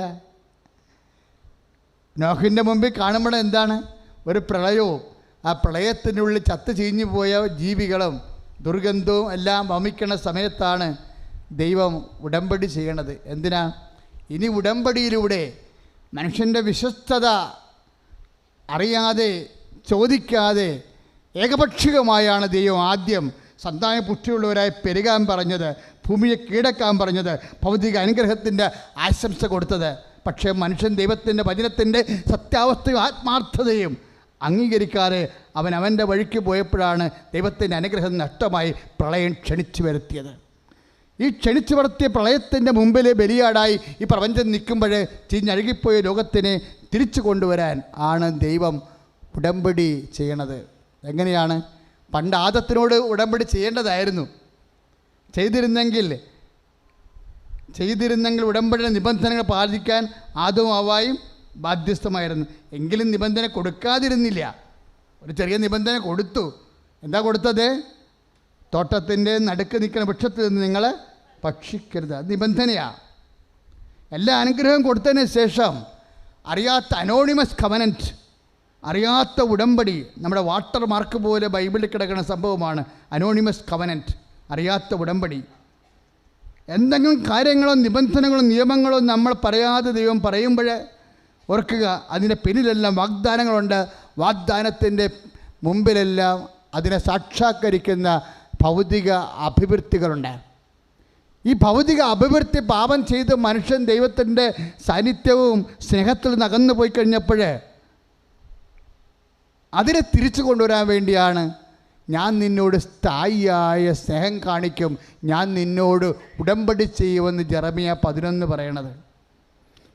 നോഹിൻ്റെ മുമ്പിൽ കാണുമ്പോൾ എന്താണ്? ഒരു പ്രളയവും ആ പ്രളയത്തിനുള്ളിൽ ചത്ത് ചീഞ്ഞു പോയ ജീവികളും ദുർഗന്ധവും എല്ലാം വമിക്കണ സമയത്താണ് ദൈവം ഉടമ്പടി ചെയ്യണത്. എന്തിനാ? ഇനി ഉടമ്പടിയിലൂടെ മനുഷ്യൻ്റെ വിശ്വസ്തത അറിയാതെ ചോദിക്കാതെ ഏകപക്ഷികമായാണ് ദൈവം ആദ്യം സന്താന പുഷ്ടിയുള്ളവരായി പെരുകാൻ പറഞ്ഞത്, ഭൂമിയെ കീഴടക്കാൻ പറഞ്ഞത്, ഭൗതിക അനുഗ്രഹത്തിൻ്റെ ആശംസ കൊടുത്തത്. പക്ഷേ മനുഷ്യൻ ദൈവത്തിൻ്റെ വചനത്തിൻ്റെ സത്യാവസ്ഥയും ആത്മാർത്ഥതയും അംഗീകരിക്കാതെ അവൻ്റെ വഴിക്ക് പോയപ്പോഴാണ് ദൈവത്തിൻ്റെ അനുഗ്രഹം നഷ്ടമായി പ്രളയം ക്ഷണിച്ചു വരുത്തിയത്. ഈ ക്ഷണിച്ചു വരുത്തിയ പ്രളയത്തിൻ്റെ മുമ്പിൽ ബലിയാടായി ഈ പ്രപഞ്ചം നിൽക്കുമ്പോൾ ചീഞ്ഞഴുകിപ്പോയ ലോകത്തിനെ തിരിച്ചു കൊണ്ടുവരാൻ ആണ് ദൈവം ഉടമ്പടി ചെയ്യണത്. എങ്ങനെയാണ്? പണ്ട് ആദത്തിനോട് ഉടമ്പടി ചെയ്യേണ്ടതായിരുന്നു. ചെയ്തിരുന്നെങ്കിൽ ഉടമ്പടിയുടെ നിബന്ധനകൾ പാലിക്കാൻ ആദവും ഹവ്വായും ബാധ്യസ്ഥമായിരുന്നു. എങ്കിലും നിബന്ധന കൊടുക്കാതിരുന്നില്ല. ഒരു ചെറിയ നിബന്ധന കൊടുത്തു. എന്താ കൊടുത്തത്? തോട്ടത്തിൻ്റെ നടുക്ക് നിൽക്കുന്ന വൃക്ഷത്തിൽ നിന്ന് നിങ്ങൾ ഭക്ഷിക്കരുത്. അത് നിബന്ധനയാണ്. എല്ലാ അനുഗ്രഹവും കൊടുത്തതിന് ശേഷം അറിയാത്ത അനോണിമസ് കവനൻറ്റ്, അറിയാത്ത ഉടമ്പടി, നമ്മുടെ വാട്ടർ മാർക്ക് പോലെ ബൈബിളിൽ കിടക്കുന്ന സംഭവമാണ് അനോണിമസ് കവനൻറ്റ്, അറിയാത്ത ഉടമ്പടി. എന്തെങ്കിലും കാര്യങ്ങളോ നിബന്ധനകളോ നിയമങ്ങളോ നമ്മൾ പറയാതെ ദൈവം പറയുമ്പോൾ ഓർക്കുക, അതിൻ്റെ പിന്നിലെല്ലാം വാഗ്ദാനങ്ങളുണ്ട്. വാഗ്ദാനത്തിൻ്റെ മുമ്പിലെല്ലാം അതിനെ സാക്ഷാത്കരിക്കുന്ന ഭൗതിക അഭിവൃദ്ധികളുണ്ട്. ഈ ഭൗതിക അഭിവൃദ്ധി പാപം ചെയ്ത് മനുഷ്യൻ ദൈവത്തിൻ്റെ സാന്നിധ്യവും സ്നേഹത്തിൽ നിന്ന് അകന്നു പോയി കഴിഞ്ഞപ്പോൾ അതിനെ തിരിച്ചു കൊണ്ടുവരാൻ വേണ്ടിയാണ് ഞാൻ നിന്നോട് സ്ഥായിയായ സ്നേഹം കാണിക്കും, ഞാൻ നിന്നോട് ഉടമ്പടി ചെയ്യുമെന്ന് ജെറമിയ 11 പറയണത്.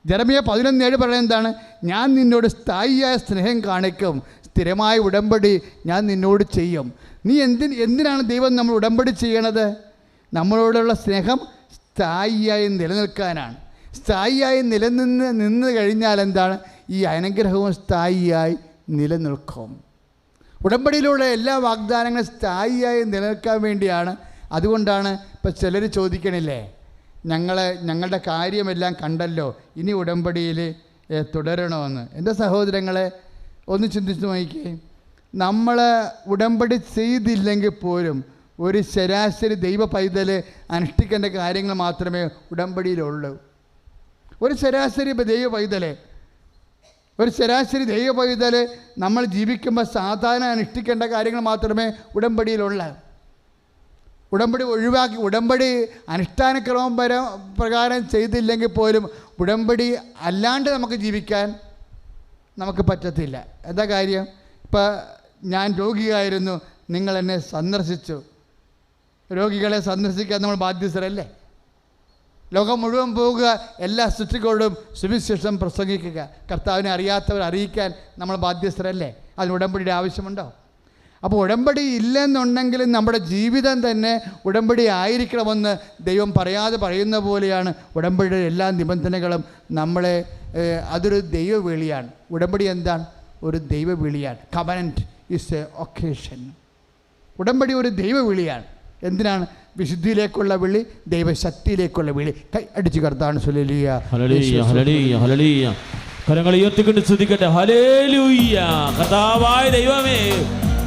ജെറമിയ 11:7 പറയുന്നത് എന്താണ്? ഞാൻ നിന്നോട് സ്ഥായിയായ സ്നേഹം കാണിക്കും, സ്ഥിരമായ ഉടമ്പടി ഞാൻ നിന്നോട് ചെയ്യും. നീ എന്തിനാണ് ദൈവം നമ്മൾ ഉടമ്പടി ചെയ്യണത്? നമ്മളോടുള്ള സ്നേഹം സ്ഥായിയായി നിലനിൽക്കാനാണ്. സ്ഥായിയായി നിന്ന് കഴിഞ്ഞാൽ എന്താണ്? ഈ അനുഗ്രഹവും സ്ഥായിയായി നിലനിൽക്കും. ഉടമ്പടിയിലുള്ള എല്ലാ വാഗ്ദാനങ്ങളും സ്ഥായിയായി നിലനിൽക്കാൻ വേണ്ടിയാണ്. അതുകൊണ്ടാണ് ഇപ്പോൾ ചിലർ ചോദിക്കണില്ലേ, ഞങ്ങളുടെ കാര്യമെല്ലാം കണ്ടല്ലോ, ഇനി ഉടമ്പടിയിൽ തുടരണമെന്ന്. എൻ്റെ സഹോദരങ്ങളെ ഒന്ന് ചിന്തിച്ച് നോക്കിക്കേ. നമ്മൾ ഉടമ്പടി ചെയ്തില്ലെങ്കിൽ പോലും ഒരു ശരാശരി ദൈവ പൈതൽ അനുഷ്ഠിക്കേണ്ട കാര്യങ്ങൾ മാത്രമേ ഉടമ്പടിയിലുള്ളൂ. ഒരു ശരാശരി ദൈവ പൈതൽ നമ്മൾ ജീവിക്കുമ്പോൾ സാധാരണ അനുഷ്ഠിക്കേണ്ട കാര്യങ്ങൾ മാത്രമേ ഉടമ്പടിയിലുള്ള. ഉടമ്പടി ഒഴിവാക്കി, ഉടമ്പടി അനുഷ്ഠാനക്രമം പ്രകാരം ചെയ്തില്ലെങ്കിൽ പോലും ഉടമ്പടി അല്ലാണ്ട് നമുക്ക് ജീവിക്കാൻ നമുക്ക് പറ്റത്തില്ല. എന്താ കാര്യം? ഇപ്പം ഞാൻ രോഗിയായിരുന്നു, നിങ്ങൾ എന്നെ സന്ദർശിച്ചു. രോഗികളെ സന്ദർശിക്കാൻ നമ്മൾ ബാധ്യസ്ഥരല്ലേ? ലോകം മുഴുവൻ പോവുക, എല്ലാ സൃഷ്ടികളോടും സുവിശേഷം പ്രസംഗിക്കുക, കർത്താവിനെ അറിയാത്തവർ അറിയിക്കാൻ നമ്മൾ ബാധ്യസ്ഥരല്ലേ? അതിന് ഉടമ്പടിയുടെ ആവശ്യമുണ്ടോ? അപ്പോൾ ഉടമ്പടി ഇല്ലെന്നുണ്ടെങ്കിലും നമ്മുടെ ജീവിതം തന്നെ ഉടമ്പടി ആയിരിക്കണമെന്ന് ദൈവം പറയാതെ പറയുന്ന പോലെയാണ് ഉടമ്പടിയുടെ എല്ലാ നിബന്ധനകളും. നമ്മളെ അതൊരു ദൈവവിളിയാണ്. ഉടമ്പടി എന്താണ്? ഒരു ദൈവവിളിയാണ്. Covenant is a vocation. ഉടമ്പടി ഒരു ദൈവവിളിയാണ്. എന്തിനാണ്? വിശുദ്ധിയിലേക്കുള്ള വിളി, ദൈവശക്തിയിലേക്കുള്ള വിളി. കൈ അടിച്ചു കർത്താൻ ഹല്ലേലൂയ, ഹല്ലേലൂയ, ഹല്ലേലൂയ. കരങ്ങൾ ഉയർത്തിക്കൊണ്ട് സ്തുതിക്കട്ടെ. ഹല്ലേലൂയ. കർത്താവായ ദൈവമേ,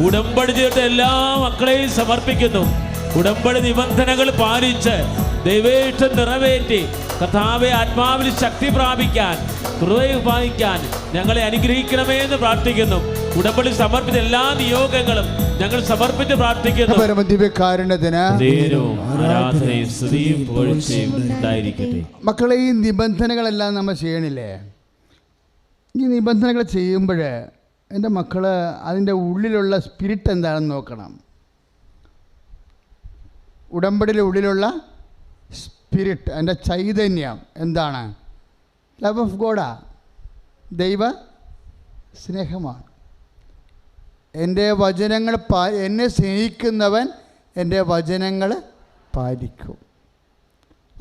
ഉടമ്പടി ചെയ്തിട്ട് എല്ലാ മക്കളെയും സമർപ്പിക്കുന്നു. ഉടമ്പടി നിബന്ധനകൾ പാലിച്ച് ദൈവേഷ്ടം നിറവേറ്റി കർത്താവെ ആത്മാവിൽ ശക്തി പ്രാപിക്കാൻ, കൃപ പ്രാപിക്കാൻ ഞങ്ങളെ അനുഗ്രഹിക്കണമേ എന്ന് പ്രാർത്ഥിക്കുന്നു. ഉടമ്പടി സമർപ്പിച്ച എല്ലാ നിയോഗങ്ങളും ഞങ്ങൾ സമർപ്പിച്ച് പ്രാർത്ഥിക്കുന്നു. മക്കളെ, ഈ നിബന്ധനകളെല്ലാം നമ്മൾ ചെയ്യണില്ലേ? ഈ നിബന്ധനകൾ ചെയ്യുമ്പോൾ എൻ്റെ മക്കൾ അതിൻ്റെ ഉള്ളിലുള്ള സ്പിരിറ്റ് എന്താണെന്ന് നോക്കണം. ഉടമ്പടിയുടെ ഉള്ളിലുള്ള സ്പിരിറ്റ്, അതിൻ്റെ ചൈതന്യം എന്താണ്? ലവ് ഓഫ് ഗോഡാ, ദൈവ സ്നേഹമാണ്. എൻ്റെ വചനങ്ങൾ എന്നെ സ്നേഹിക്കുന്നവൻ എൻ്റെ വചനങ്ങൾ പാലിക്കും.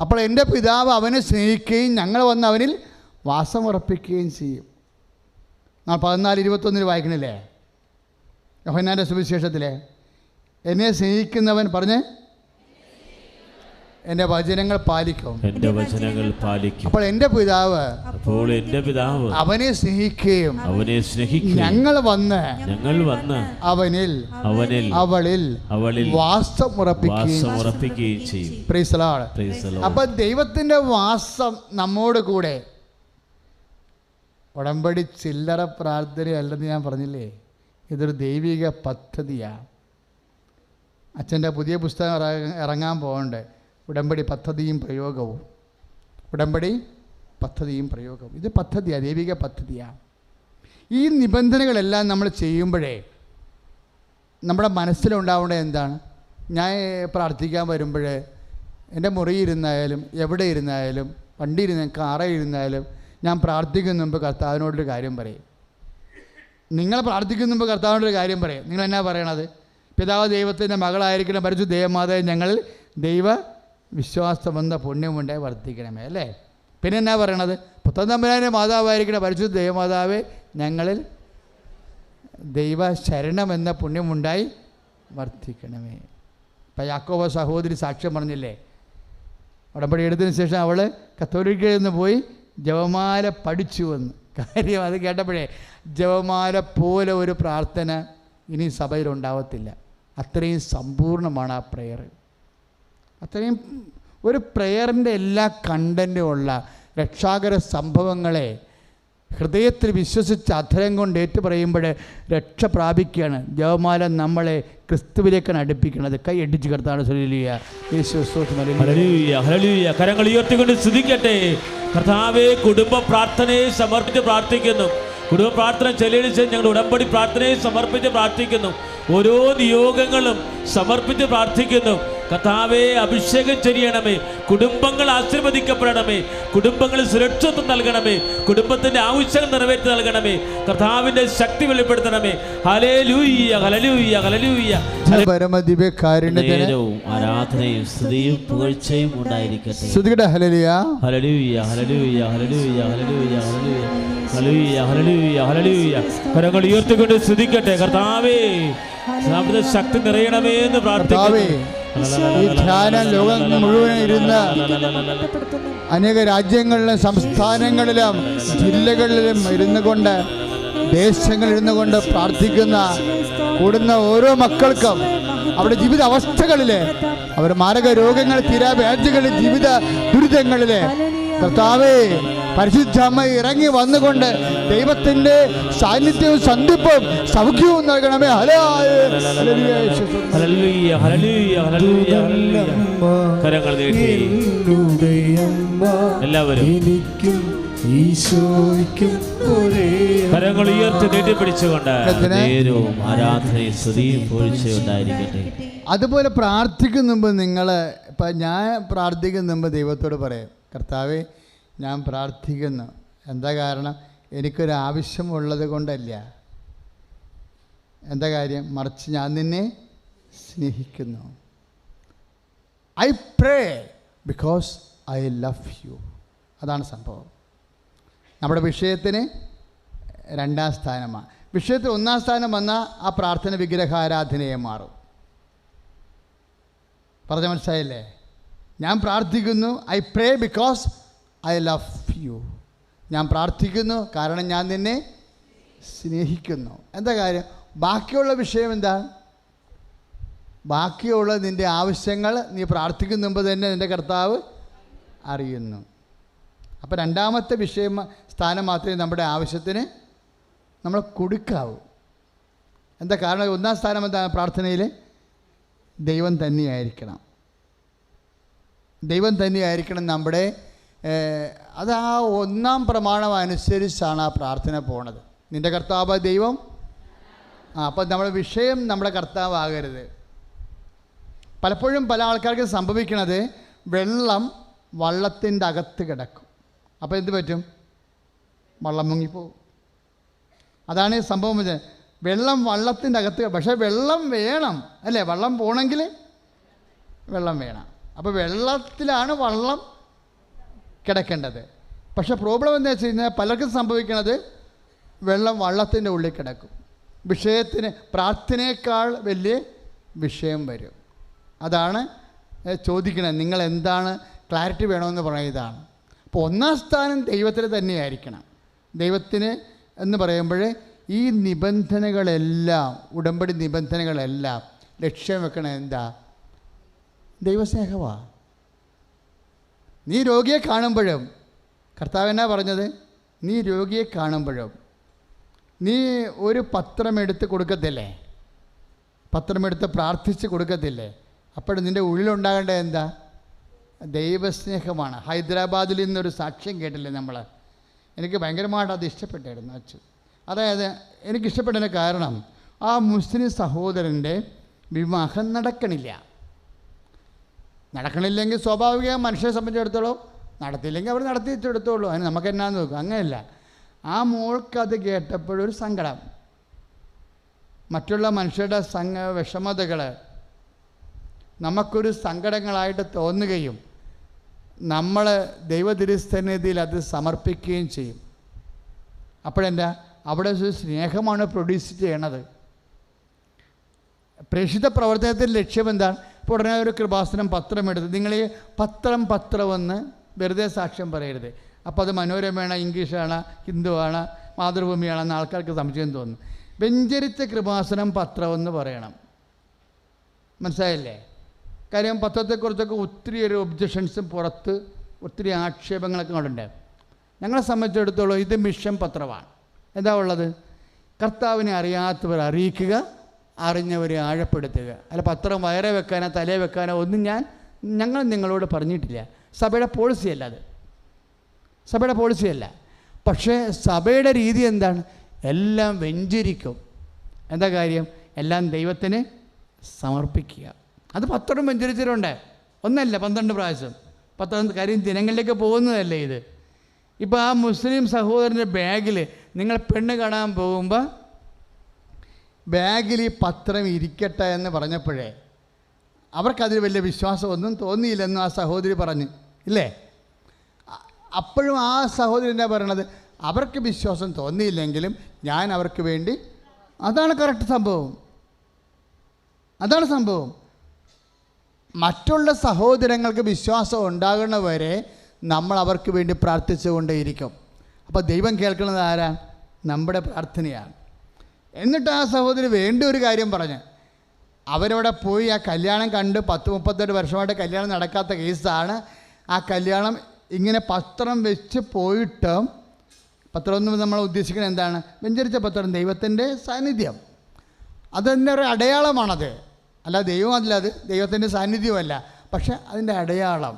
അപ്പോൾ എൻ്റെ പിതാവ് അവനെ സ്നേഹിക്കുകയും ഞങ്ങൾ വന്ന് അവനിൽ വാസമുറപ്പിക്കുകയും ചെയ്യും. നാം 14:21 വായിക്കണില്ലേ യോഹന്നാൻ്റെ സുവിശേഷത്തിലെ? എന്നെ സ്നേഹിക്കുന്നവൻ പറഞ്ഞ് എൻ്റെ വചനങ്ങൾ പാലിക്കും. എൻ്റെ വചനങ്ങൾ പാലിക്കും. അപ്പോൾ എൻ്റെ പിതാവ് അവനെ സ്നേഹിക്കുകയും ഞങ്ങൾ വന്ന് അവനിൽ അവളിൽ വാസമുറപ്പിക്കുകയും ചെയ്യും. Price the Lord. അപ്പോൾ ദൈവത്തിൻ്റെ വാസം നമ്മോട് കൂടെ. ഉടമ്പടി ചില്ലറ പ്രാർത്ഥനയല്ലെന്ന് ഞാൻ പറഞ്ഞില്ലേ, ഇതൊരു ദൈവിക പദ്ധതിയാണ്. അച്ഛൻ്റെ പുതിയ പുസ്തകം ഇറങ്ങാൻ പോകണ്ടേ, ഉടമ്പടി പദ്ധതിയും പ്രയോഗവും. ഉടമ്പടി പദ്ധതിയും പ്രയോഗവും ഇത് പദ്ധതിയാണ്, ദൈവിക പദ്ധതിയാണ്. ഈ നിബന്ധനകളെല്ലാം നമ്മൾ ചെയ്യുമ്പോഴേ നമ്മുടെ മനസ്സിലുണ്ടാവേണ്ടത് എന്താണ്? ഞാൻ പ്രാർത്ഥിക്കാൻ വരുമ്പോൾ എൻ്റെ മുറിയിരുന്നായാലും എവിടെ ഇരുന്നായാലും വണ്ടിയിരുന്ന കാറിൽ ഇരുന്നായാലും ഞാൻ പ്രാർത്ഥിക്കുന്ന മുമ്പ് കർത്താവിനോടൊരു കാര്യം പറയും. നിങ്ങൾ പ്രാർത്ഥിക്കുന്ന മുമ്പ് കർത്താവിനോടൊരു കാര്യം പറയും. നിങ്ങൾ എന്നാ പറയണത്? പിതാവ് ദൈവത്തിൻ്റെ മകളായിരിക്കുന്ന പരിശുദ്ധ ദേവമാതാവേ ഞങ്ങളിൽ ദൈവ വിശ്വാസമെന്ന പുണ്യമുണ്ടായി വർദ്ധിക്കണമേ, അല്ലേ? പിന്നെ എന്നാ പറയണത്? പുത്രൻ തമ്പുരാൻ്റെ മാതാവായിരിക്കുന്ന പരിശുദ്ധ ദേവമാതാവേ ഞങ്ങളിൽ ദൈവ ശരണമെന്ന പുണ്യമുണ്ടായി വർദ്ധിക്കണമേ. ഇപ്പം യാക്കോബ സഹോദരി സാക്ഷ്യം പറഞ്ഞില്ലേ, ഉടമ്പടി എടുത്തതിന് ശേഷം അവൾ കത്തോലിക്കയിൽ നിന്ന് പോയി ജപമാല പഠിച്ചു വന്ന്. കാര്യം അത് കേട്ടപ്പോഴേ ജപമാല പോലെ ഒരു പ്രാർത്ഥന ഇനി സഭയിലുണ്ടാവത്തില്ല. അത്രയും സമ്പൂർണ്ണമാണ് ആ പ്രെയർ. അത്രയും ഒരു പ്രെയറിൻ്റെ എല്ലാ കണ്ടൻറ്റും ഉള്ള രക്ഷാകര സംഭവങ്ങളെ ഹൃദയത്തിൽ വിശ്വസിച്ച് അധരം കൊണ്ട് ഏറ്റുപറയുമ്പോൾ രക്ഷ പ്രാപിക്കുകയാണ്. ജപമാല നമ്മളെ ക്രിസ്തുവിലേക്കാണ് അടുപ്പിക്കുന്നത്. കൈ അടിച്ച് കർത്താവ് കരങ്ങൾ ഉയർത്തിക്കൊണ്ട് സ്തുതിക്കട്ടെ. കർത്താവേ, കുടുംബ പ്രാർത്ഥനയെ സമർപ്പിച്ച് പ്രാർത്ഥിക്കുന്നു. കുടുംബ പ്രാർത്ഥന ചെലവഴിച്ച് ഞങ്ങൾ ഉടമ്പടി പ്രാർത്ഥനയെ സമർപ്പിച്ച് പ്രാർത്ഥിക്കുന്നു. ഓരോ നിയോഗങ്ങളും സമർപ്പിച്ച് പ്രാർത്ഥിക്കുന്നു. കർത്താവേ, അഭിഷേകം ചെയ്യണമേ. കുടുംബങ്ങൾ ആശീർവദിക്കപ്പെടണമേ. കുടുംബങ്ങളിൽ സുരക്ഷിതത്വം നൽകണമേ. കുടുംബത്തിൻ്റെ ആവശ്യങ്ങൾ നിറവേറ്റി നൽകണമേ. കർത്താവിൻ്റെ ശക്തി വെളിപ്പെടുത്തണമേ. ഹല്ലേലൂയ, ഹല്ലേലൂയ, ഹല്ലേലൂയ. പരമദിവ്യകാരുണ്യത്തിന് ആരാധനയും സ്തുതിയും പുകഴ്ചയും ഉണ്ടായിരിക്കട്ടെ. സ്തുതിക്കട്ടെ. ഹല്ലേലൂയ, ഹല്ലേലൂയ, ഹല്ലേലൂയ, ഹല്ലേലൂയ, ഹല്ലേലൂയ, ഹല്ലേലൂയ, ഹല്ലേലൂയ, ഹല്ലേലൂയ. കരങ്ങൾ ഉയർത്തിക്കൊണ്ട് സ്തുതിക്കട്ടെ. കർത്താവേ, ശക്തി നിറയണമേ എന്ന് പ്രാർത്ഥിക്കുന്നു. ഈ ധ്യാനം ലോകം മുഴുവൻ ഇരുന്ന് അനേക രാജ്യങ്ങളിലും സംസ്ഥാനങ്ങളിലും ജില്ലകളിലും ഇരുന്നു കൊണ്ട് ദേശങ്ങളിലിരുന്നു കൊണ്ട് പ്രാർത്ഥിക്കുന്ന കൂടുന്ന ഓരോ മക്കൾക്കും അവരുടെ ജീവിത അവസ്ഥകളിലെ അവരുടെ മാരക രോഗങ്ങൾ, തീരാവ്യാധികളിൽ, ജീവിത ദുരിതങ്ങളിലെ കർത്താവേ പരിശുദ്ധ അമ്മ ഇറങ്ങി വന്നുകൊണ്ട് ദൈവത്തിൻ്റെ സാന്നിധ്യവും സന്ധിപ്പും സൗഖ്യവും നൽകണമേ. എല്ലാവരും കരങ്ങൾ ഉയർത്തി നീട്ടിപ്പിടിച്ചുകൊണ്ട് ആരാധനയും സ്തുതിയും പുകഴ്ചയും ഉണ്ടായിരിക്കട്ടെ. അതുപോലെ പ്രാർത്ഥിക്കുന്ന മുമ്പ് നിങ്ങൾ ഇപ്പം ഞാൻ പ്രാർത്ഥിക്കുന്ന മുമ്പ് ദൈവത്തോട് പറയും, കർത്താവേ ഞാൻ പ്രാർത്ഥിക്കുന്നു. എന്താ കാരണം? എനിക്കൊരാവശ്യമുള്ളത് കൊണ്ടല്ല. എന്താ കാര്യം? മറിച്ച് ഞാൻ നിന്നെ സ്നേഹിക്കുന്നു. I pray because I love you. അതാണ് സംഭവം. നമ്മുടെ വിഷയത്തിന് 2ാം സ്ഥാനമാണ്. വിഷയത്തിൽ 1ാം സ്ഥാനം വന്നാൽ ആ പ്രാർത്ഥന വിഗ്രഹാരാധനയെ മാറും. പറഞ്ഞ മനസ്സിലായില്ലേ? ഞാൻ പ്രാർത്ഥിക്കുന്നു, I pray because I love you. ഞാൻ പ്രാർത്ഥിക്കുന്നു കാരണം ഞാൻ നിന്നെ സ്നേഹിക്കുന്നു. എന്താ കാര്യം? ബാക്കിയുള്ള വിഷയം എന്താ? ബാക്കിയുള്ള നിൻ്റെ ആവശ്യങ്ങൾ നീ പ്രാർത്ഥിക്കുന്ന മുമ്പ് തന്നെ നിൻ്റെ കർത്താവ് അറിയുന്നു. അപ്പോൾ 2ാമത്തെ വിഷയം സ്ഥാനം മാത്രമേ നമ്മുടെ ആവശ്യത്തിന് നമ്മൾ കൊടുക്കാവൂ. എന്താ കാരണം? 1ാം സ്ഥാനം എന്താ? പ്രാർത്ഥനയിൽ ദൈവം തന്നെയായിരിക്കണം. ദൈവം തന്നെയായിരിക്കണം നമ്മുടെ അത് ആ 1ാം പ്രമാണം അനുസരിച്ചാണ് ആ പ്രാർത്ഥന പോണത്. നിൻ്റെ കർത്താവ് ദൈവം. അപ്പം നമ്മുടെ വിഷയം നമ്മുടെ കർത്താവാകരുത്. പലപ്പോഴും പല ആൾക്കാർക്ക് സംഭവിക്കണത് വെള്ളം വള്ളത്തിൻ്റെ അകത്ത് കിടക്കും. അപ്പോൾ എന്ത് പറ്റും? വള്ളം മുങ്ങിപ്പോകും. അതാണ് ഈ സംഭവം. വെള്ളം വള്ളത്തിൻ്റെ അകത്ത്, പക്ഷേ വെള്ളം വേണം അല്ലേ? വള്ളം പോകണമെങ്കിൽ വെള്ളം വേണം. അപ്പോൾ വെള്ളത്തിലാണ് വള്ളം കിടക്കേണ്ടത്. പക്ഷേ പ്രോബ്ലം എന്താ വെച്ച് കഴിഞ്ഞാൽ പലർക്കും സംഭവിക്കുന്നത് വെള്ളം വള്ളത്തിൻ്റെ ഉള്ളിൽ കിടക്കും. വിഷയത്തിന് പ്രാർത്ഥനയേക്കാൾ വലിയ വിഷയം വരും. അതാണ് ചോദിക്കണത്. നിങ്ങൾ എന്താണ് ക്ലാരിറ്റി വേണമെന്ന് പറയുന്നതാണ്. അപ്പോൾ ഒന്നാം സ്ഥാനം ദൈവത്തിൽ തന്നെയായിരിക്കണം. ദൈവത്തിന് എന്ന് പറയുമ്പോൾ ഈ നിബന്ധനകളെല്ലാം, ഉടമ്പടി നിബന്ധനകളെല്ലാം ലക്ഷ്യം വെക്കണം എന്താ? ദൈവസ്നേഹമാണ്. നീ രോഗിയെ കാണുമ്പോഴും കർത്താവ് എന്നാ പറഞ്ഞത്? നീ രോഗിയെ കാണുമ്പോഴും നീ ഒരു പത്രമെടുത്ത് കൊടുക്കത്തില്ലേ? പത്രമെടുത്ത് പ്രാർത്ഥിച്ച് കൊടുക്കത്തില്ലേ? അപ്പോൾ നിൻ്റെ ഉള്ളിലുണ്ടാകേണ്ടത് എന്താ? ദൈവസ്നേഹമാണ്. ഹൈദരാബാദിൽ നിന്നൊരു സാക്ഷ്യം കേട്ടില്ലേ നമ്മൾ? എനിക്ക് ഭയങ്കരമായിട്ട് അത് ഇഷ്ടപ്പെട്ടായിരുന്നു അച്ഛൻ. അതായത് എനിക്കിഷ്ടപ്പെട്ടതിന് കാരണം ആ മുസ്ലിം സഹോദരൻ്റെ വിവാഹം നടക്കണില്ലെങ്കിൽ സ്വാഭാവികം മനുഷ്യരെ സംബന്ധിച്ചിടത്തോളം നടത്തിയില്ലെങ്കിൽ അവർ നടത്തിയിട്ടെടുത്തോളൂ, അതിന് നമുക്ക് എന്നാന്ന് നോക്കും. അങ്ങനെയല്ല. ആ മോൾക്കത് കേട്ടപ്പോഴൊരു സങ്കടം, മറ്റുള്ള മനുഷ്യരുടെ വിഷമതകൾ നമുക്കൊരു സങ്കടങ്ങളായിട്ട് തോന്നുകയും നമ്മൾ ദൈവതിരുസന്നിധിയിൽ അത് സമർപ്പിക്കുകയും ചെയ്യും. അപ്പോഴെന്താ? അവിടെ ഒരു സ്നേഹമാണ് പ്രൊഡ്യൂസ് ചെയ്യണത്. പ്രേക്ഷിത പ്രവർത്തനത്തിൻ്റെ ലക്ഷ്യം എന്താണ്? ഇപ്പോൾ ഉടനെ ഒരു കൃപാസനം പത്രമെടുത്ത് നിങ്ങൾ ഈ പത്രമെന്ന് വെറുതെ സാക്ഷ്യം പറയരുത്. അപ്പോൾ അത് മനോരമയാണ്, ഇംഗ്ലീഷാണ്, ഹിന്ദുവാണ്, മാതൃഭൂമിയാണെന്ന് ആൾക്കാർക്ക് സംശയം തോന്നും. വെഞ്ചരിച്ച കൃപാസനം പത്രമെന്ന് പറയണം. മനസ്സിലായില്ലേ? കാര്യം പത്രത്തെക്കുറിച്ചൊക്കെ ഒത്തിരി ഒരു ഒബ്ജക്ഷൻസും പുറത്ത് ഒത്തിരി ആക്ഷേപങ്ങളൊക്കെ ഉണ്ട്. ഞങ്ങളെ സംബന്ധിച്ചിടത്തോളം ഇത് മിഷൻ പത്രമാണ്. എന്താ ഉള്ളത്? കർത്താവിനെ അറിയാത്തവർ അറിയിക്കുക, അറിഞ്ഞവരെ ആഴപ്പെടുത്തുക. അല്ല പത്രം വയറെ വെക്കാനോ തലയെ വെക്കാനോ ഒന്നും ഞങ്ങൾ നിങ്ങളോട് പറഞ്ഞിട്ടില്ല. സഭയുടെ പോളിസിയല്ല അത്, സഭയുടെ പോളിസിയല്ല. പക്ഷേ സഭയുടെ രീതി എന്താണ്? എല്ലാം വെഞ്ചരിക്കും. എന്താ കാര്യം? എല്ലാം ദൈവത്തിന് സമർപ്പിക്കുക. അത് പത്രം വെഞ്ചരിച്ചിട്ടുണ്ട്. ഒന്നല്ല 12 പ്രാവശ്യം. കാര്യം ദിനങ്ങളിലേക്ക് പോകുന്നതല്ലേ ഇത്. ഇപ്പോൾ ആ മുസ്ലിം സഹോദരൻ്റെ ബാഗിൽ നിങ്ങൾ പെണ്ണ് കാണാൻ പോകുമ്പോൾ ബാഗിൽ ഈ പത്രം ഇരിക്കട്ടെ എന്ന് പറഞ്ഞപ്പോഴേ അവർക്കതിൽ വലിയ വിശ്വാസമൊന്നും തോന്നിയില്ലെന്നും ആ സഹോദരി പറഞ്ഞു ഇല്ലേ? അപ്പോഴും ആ സഹോദരി എന്താ പറയണത്? അവർക്ക് വിശ്വാസം തോന്നിയില്ലെങ്കിലും ഞാൻ അവർക്ക് വേണ്ടി, അതാണ് കറക്റ്റ് സംഭവം. അതാണ് സംഭവം. മറ്റുള്ള സഹോദരങ്ങൾക്ക് വിശ്വാസം ഉണ്ടാകുന്നവരെ നമ്മൾ അവർക്ക് വേണ്ടി പ്രാർത്ഥിച്ചുകൊണ്ടേയിരിക്കും. അപ്പോൾ ദൈവം കേൾക്കുന്നത് ആരാണ്? നമ്മുടെ പ്രാർത്ഥനയാണ്. എന്നിട്ട് ആ സഹോദരി വേണ്ട ഒരു കാര്യം പറഞ്ഞ് അവരവിടെ പോയി ആ കല്യാണം കണ്ട് 10-38 വർഷമായിട്ട് കല്യാണം നടക്കാത്ത കേസാണ്. ആ കല്യാണം ഇങ്ങനെ പത്രം വെച്ച് പോയിട്ട്, പത്രം എന്ന് നമ്മൾ ഉദ്ദേശിക്കുന്നത് എന്താണ്? വെഞ്ചരിച്ച പത്രം, ദൈവത്തിൻ്റെ സാന്നിധ്യം. അതെന്നെ ഒരു അടയാളമാണത്. അല്ല ദൈവമല്ല, അത് ദൈവത്തിൻ്റെ സാന്നിധ്യമല്ല, പക്ഷെ അതിൻ്റെ അടയാളം.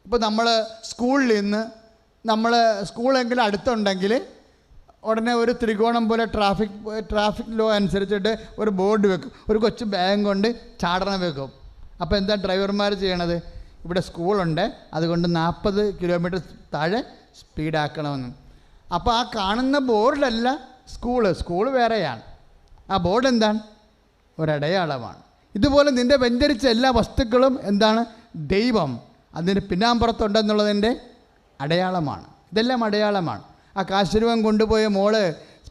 ഇപ്പോൾ നമ്മൾ സ്കൂളിൽ നിന്ന് സ്കൂളെങ്കിലും അടുത്തുണ്ടെങ്കിൽ ഉടനെ ഒരു ത്രികോണം പോലെ ട്രാഫിക് ലോ അനുസരിച്ചിട്ട് ഒരു ബോർഡ് വെക്കും. ഒരു കൊച്ചു ബാഗ് കൊണ്ട് ചാടണം വെക്കും. അപ്പോൾ എന്താ ഡ്രൈവർമാർ ചെയ്യണത്? ഇവിടെ സ്കൂളുണ്ട്, അതുകൊണ്ട് 40 കിലോമീറ്റർ താഴെ സ്പീഡാക്കണമെന്ന്. അപ്പോൾ ആ കാണുന്ന ബോർഡല്ല സ്കൂള് വേറെയാണ്. ആ ബോർഡ് എന്താണ്? ഒരടയാളമാണ്. ഇതുപോലെ നിൻ്റെ വെഞ്ചരിച്ച എല്ലാ വസ്തുക്കളും എന്താണ്? ദൈവം അതിന് പിന്നാമ്പുറത്തുണ്ടെന്നുള്ളതിൻ്റെ അടയാളമാണ്. ഇതെല്ലാം അടയാളമാണ്. ആ കാശുരൂപം കൊണ്ടുപോയ മോള്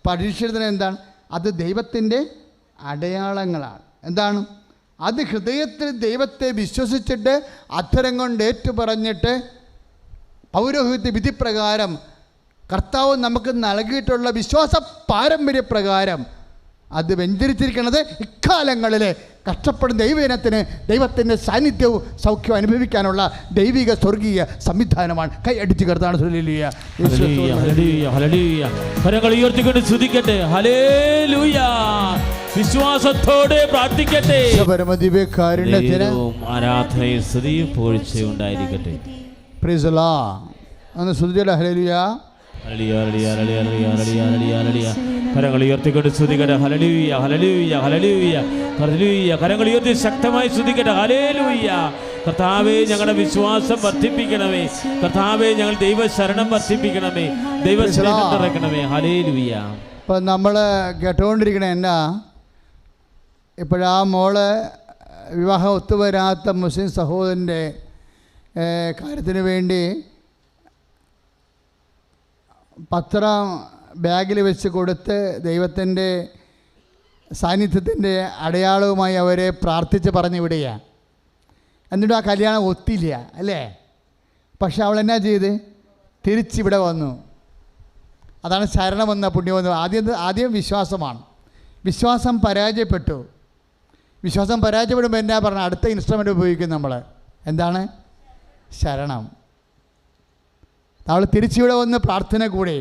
പരീക്ഷിച്ചതിന് എന്താണ്? അത് ദൈവത്തിൻ്റെ അടയാളങ്ങളാണ്. എന്താണ്? അത് ഹൃദയത്തിൽ ദൈവത്തെ വിശ്വസിച്ചിട്ട് അധരം കൊണ്ട് ഏറ്റുപറഞ്ഞിട്ട് പൗരോഹിത്യ വിധിപ്രകാരം കർത്താവ് നമുക്ക് നൽകിയിട്ടുള്ള വിശ്വാസ പാരമ്പര്യപ്രകാരം അത് വെഞ്ചരിച്ചിരിക്കുന്നത് ഇക്കാലങ്ങളിൽ കഷ്ടപ്പെടുന്ന ദൈവജനത്തിന് ദൈവത്തിൻ്റെ സാന്നിധ്യവും സൗഖ്യവും അനുഭവിക്കാനുള്ള ദൈവിക സ്വർഗീയ സംവിധാനമാണ്. കൈ അടിച്ച് കർത്താവ് വിശ്വാസത്തോടെ പ്രാർത്ഥിക്കട്ടെ. പരമദിവ്യകാരുണ്യത്തിന് ആരാധനയും സ്തുതിയും പുകഴ്ചയും ഉണ്ടായിരിക്കട്ടെ. Praise the Lord. ഒന്ന് സ്തുതിക്കട്ടെ. ഹല്ലേലൂയ. കരങ്ങൾ ഉയർത്തിക്കൊണ്ട് സ്തുതിക്കട്ടെ. ഹല്ലേലൂയ, ഹല്ലേലൂയ, ഹല്ലേലൂയ, ഹല്ലേലൂയ. കരങ്ങൾ ഉയർത്തി ശക്തമായി സ്തുതിക്കട്ടെ. ഹല്ലേലൂയ. കർത്താവേ, ഞങ്ങളുടെ വിശ്വാസം വർദ്ധിപ്പിക്കണമേ. കർത്താവേ, ഞങ്ങൾ ദൈവശരണം വർദ്ധിപ്പിക്കണമേ. ദൈവസ്നേഹം നിറയ്ക്കണമേ. ഹല്ലേലൂയ. ഇപ്പം നമ്മൾ കേട്ടുകൊണ്ടിരിക്കണ എന്നാ, ഇപ്പോഴാ മോള് വിവാഹം ഒത്തുവരാത്ത മുസ്ലിം സഹോദരൻ്റെ കാര്യത്തിന് വേണ്ടി പത്രം ബാഗിൽ വെച്ച് കൊടുത്ത് ദൈവത്തിൻ്റെ സാന്നിധ്യത്തിൻ്റെ അടയാളവുമായി അവരെ പ്രാർത്ഥിച്ച് പറഞ്ഞു വിടുകയാണ്. എന്നിട്ടും ആ കല്യാണം ഒത്തില്ല അല്ലേ? പക്ഷെ അവൾ എന്നാ ചെയ്ത് തിരിച്ചിവിടെ വന്നു. അതാണ് ശരണമെന്ന പുണ്യമെന്ന്. ആദ്യം വിശ്വാസമാണ്. വിശ്വാസം പരാജയപ്പെട്ടു. വിശ്വാസം പരാജയപ്പെടുമ്പോൾ എന്നാ പറഞ്ഞാൽ അടുത്ത ഇൻസ്ട്രുമെൻ്റ് ഉപയോഗിക്കും നമ്മൾ. എന്താണ്? ശരണം. അവൾ തിരിച്ചിവിടെ വന്ന് പ്രാർത്ഥന കൂടെ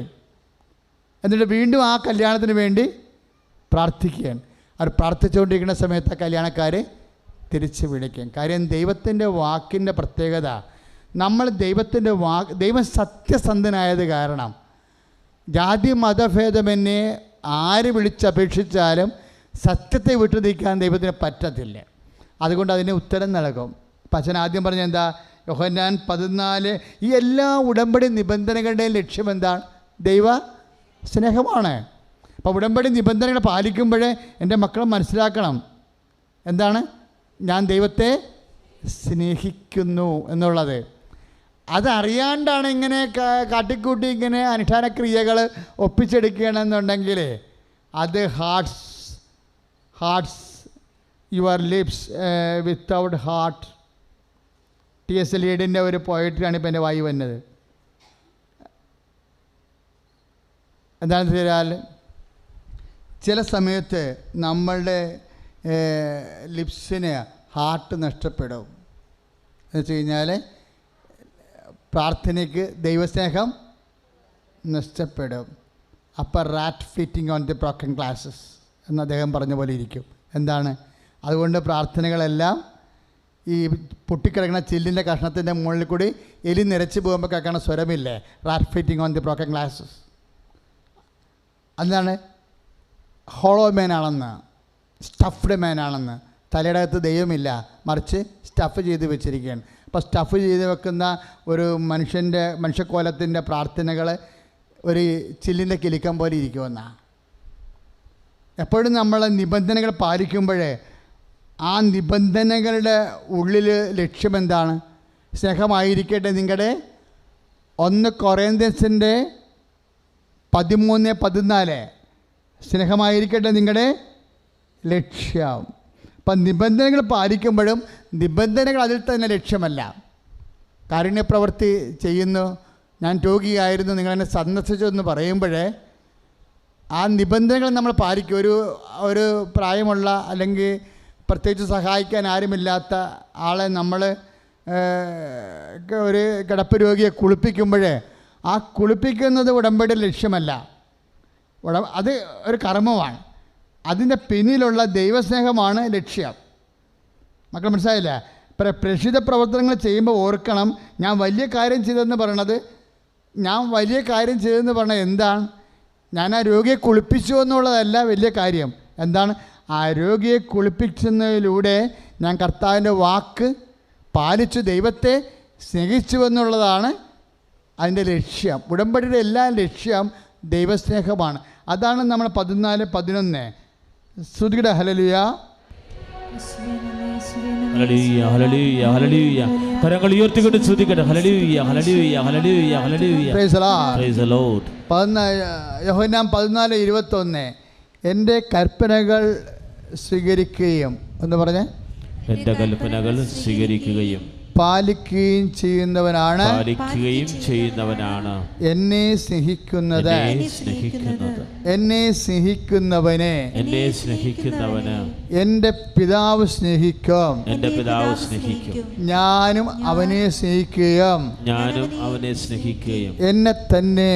എന്നിട്ട് വീണ്ടും ആ കല്യാണത്തിന് വേണ്ടി പ്രാർത്ഥിക്കുകയാണ്. അവർ പ്രാർത്ഥിച്ചുകൊണ്ടിരിക്കുന്ന സമയത്ത് കല്യാണക്കാർ തിരിച്ച് വിളിക്കും. കാര്യം ദൈവത്തിൻ്റെ വാക്കിൻ്റെ പ്രത്യേകത, നമ്മൾ ദൈവത്തിൻ്റെ ദൈവം സത്യസന്ധനായത് കാരണം ജാതി മതഭേദമെന്നെ ആര് വിളിച്ചപേക്ഷിച്ചാലും സത്യത്തെ വിട്ടു നിൽക്കാൻ ദൈവത്തിന് പറ്റത്തില്ല. അതുകൊണ്ട് അതിന് ഉത്തരം നൽകും. അച്ഛൻ ആദ്യം പറഞ്ഞ എന്താ? യോഹന്നാൻ 14. ഈ എല്ലാ ഉടമ്പടി നിബന്ധനകളുടെയും ലക്ഷ്യം എന്താണ്? ദൈവ സ്നേഹമാണ്. അപ്പോൾ ഉടമ്പടി നിബന്ധനകൾ പാലിക്കുമ്പോഴേ എൻ്റെ മക്കൾ മനസ്സിലാക്കണം എന്താണ് ഞാൻ ദൈവത്തെ സ്നേഹിക്കുന്നു എന്നുള്ളത്. അതറിയാണ്ടാണ് ഇങ്ങനെ കാട്ടിക്കൂട്ടി ഇങ്ങനെ അനുഷ്ഠാന ക്രിയകൾ ഒപ്പിച്ചെടുക്കുകയാണെന്നുണ്ടെങ്കിൽ അത് hearts your lips without heart. TS Eliotന്റെ ഒരു പോയട്രിയാണ് ഇപ്പം എൻ്റെ വായി വന്നത്. എന്താണെന്ന് വെച്ചാൽ ചില സമയത്ത് നമ്മളുടെ ലിപ്സിന് ഹാർട്ട് നഷ്ടപ്പെടും. എന്ന് വെച്ച് കഴിഞ്ഞാൽ പ്രാർത്ഥനയ്ക്ക് ദൈവസ്നേഹം നഷ്ടപ്പെടും. അപ്പോൾ rat fitting on the broken glasses എന്ന് അദ്ദേഹം പറഞ്ഞ പോലെ ഇരിക്കും. എന്താണ്? അതുകൊണ്ട് പ്രാർത്ഥനകളെല്ലാം ഈ പൊട്ടിക്കിടക്കുന്ന ചില്ലിൻ്റെ കഷ്ണത്തിൻ്റെ മുകളിൽ കൂടി എലി നിരച്ച് പോകുമ്പോൾ കേൾക്കണ സ്വരമില്ലേ? Rat fitting on the broken glasses. എന്താണ്? ഹോളോ മാനാണെന്ന്, സ്റ്റഫ്ഡ് മാനാണെന്ന്. തലയുടെ അകത്ത് ദൈവമില്ല, മറിച്ച് സ്റ്റഫ് ചെയ്ത് വെച്ചിരിക്കുകയാണ്. അപ്പോൾ സ്റ്റഫ് ചെയ്ത് വെക്കുന്ന ഒരു മനുഷ്യക്കോലത്തിൻ്റെ പ്രാർത്ഥനകൾ ഒരു ചില്ലിൻ്റെ കിലുക്കം പോലെ ഇരിക്കുമെന്നാണ്. എപ്പോഴും നമ്മൾ നിബന്ധനകൾ പാലിക്കുമ്പോഴേ ആ നിബന്ധനകളുടെ ഉള്ളിൽ ലക്ഷ്യമെന്താണ്? സ്നേഹമായിരിക്കട്ടെ നിങ്ങളുടെ 1 കൊറിന്ത്യൻസിൻ്റെ 13:14 സ്നേഹമായിരിക്കട്ടെ നിങ്ങളുടെ ലക്ഷ്യം. അപ്പം നിബന്ധനകൾ പാലിക്കുമ്പോഴും നിബന്ധനകൾ അതിൽ തന്നെ ലക്ഷ്യമല്ല. കാരുണ്യപ്രവൃത്തി ചെയ്യുന്നു, ഞാൻ രോഗിയായിരുന്നു, നിങ്ങളെന്നെ സന്ദർശിച്ചു എന്ന് പറയുമ്പോഴേ ആ നിബന്ധനകൾ നമ്മൾ പാലിക്കും. ഒരു പ്രായമുള്ള അല്ലെങ്കിൽ പ്രത്യേകിച്ച് സഹായിക്കാൻ ആരുമില്ലാത്ത ആളെ നമ്മൾ ഒരു കിടപ്പ് രോഗിയെ കുളിപ്പിക്കുമ്പോഴേ ആ കുളിപ്പിക്കുന്നത് ഉടമ്പടി ലക്ഷ്യമല്ല, അത് ഒരു കർമ്മമാണ്. അതിൻ്റെ പിന്നിലുള്ള ദൈവസ്നേഹമാണ് ലക്ഷ്യം. മക്കൾ മനസ്സിലായില്ല? പ്രേക്ഷിത പ്രവർത്തനങ്ങൾ ചെയ്യുമ്പോൾ ഓർക്കണം, ഞാൻ വലിയ കാര്യം ചെയ്തതെന്ന് പറയണത്, ഞാൻ വലിയ കാര്യം ചെയ്തതെന്ന് പറഞ്ഞാൽ എന്താണ്? ഞാൻ ആ രോഗിയെ കുളിപ്പിച്ചു എന്നുള്ളതല്ല വലിയ കാര്യം. എന്താണ്? ആ രോഗിയെ കുളിപ്പിക്കുന്നതിലൂടെ ഞാൻ കർത്താവിൻ്റെ വാക്ക് പാലിച്ചു ദൈവത്തെ സ്നേഹിച്ചു എന്നുള്ളതാണ് അതിൻ്റെ ലക്ഷ്യം. ഉടമ്പടിയുടെ എല്ലാ ലക്ഷ്യം ദൈവസ്നേഹമാണ്. അതാണ് നമ്മൾ 14:11 ശ്രുതിയുടെ ഹല്ലേലൂയ ഹല്ലേലൂയ ഹല്ലേലൂയ ഹല്ലേലൂയ. കരങ്ങൾ ഉയർത്തിക്കൊണ്ട് ശ്രുതിക്കട്ടെ. ഹല്ലേലൂയ ഹല്ലേലൂയ ഹല്ലേലൂയ ഹല്ലേലൂയ. Praise the Lord. Praise the Lord. Yohannan 14:21 എൻ്റെ കൽപ്പനകൾ സ്വീകരിക്കുകയും എന്ന് പറഞ്ഞ് എൻ്റെ കൽപ്പനകൾ സ്വീകരിക്കുകയും പാലിക്കുകയും ചെയ്യുന്നവനാണ് എന്നെ സ്നേഹിക്കുന്നത്. എന്നെ സ്നേഹിക്കുന്നവനെ എൻ്റെ പിതാവ് സ്നേഹിക്കും. ഞാനും അവനെ സ്നേഹിക്കുകയും എന്നെ തന്നെ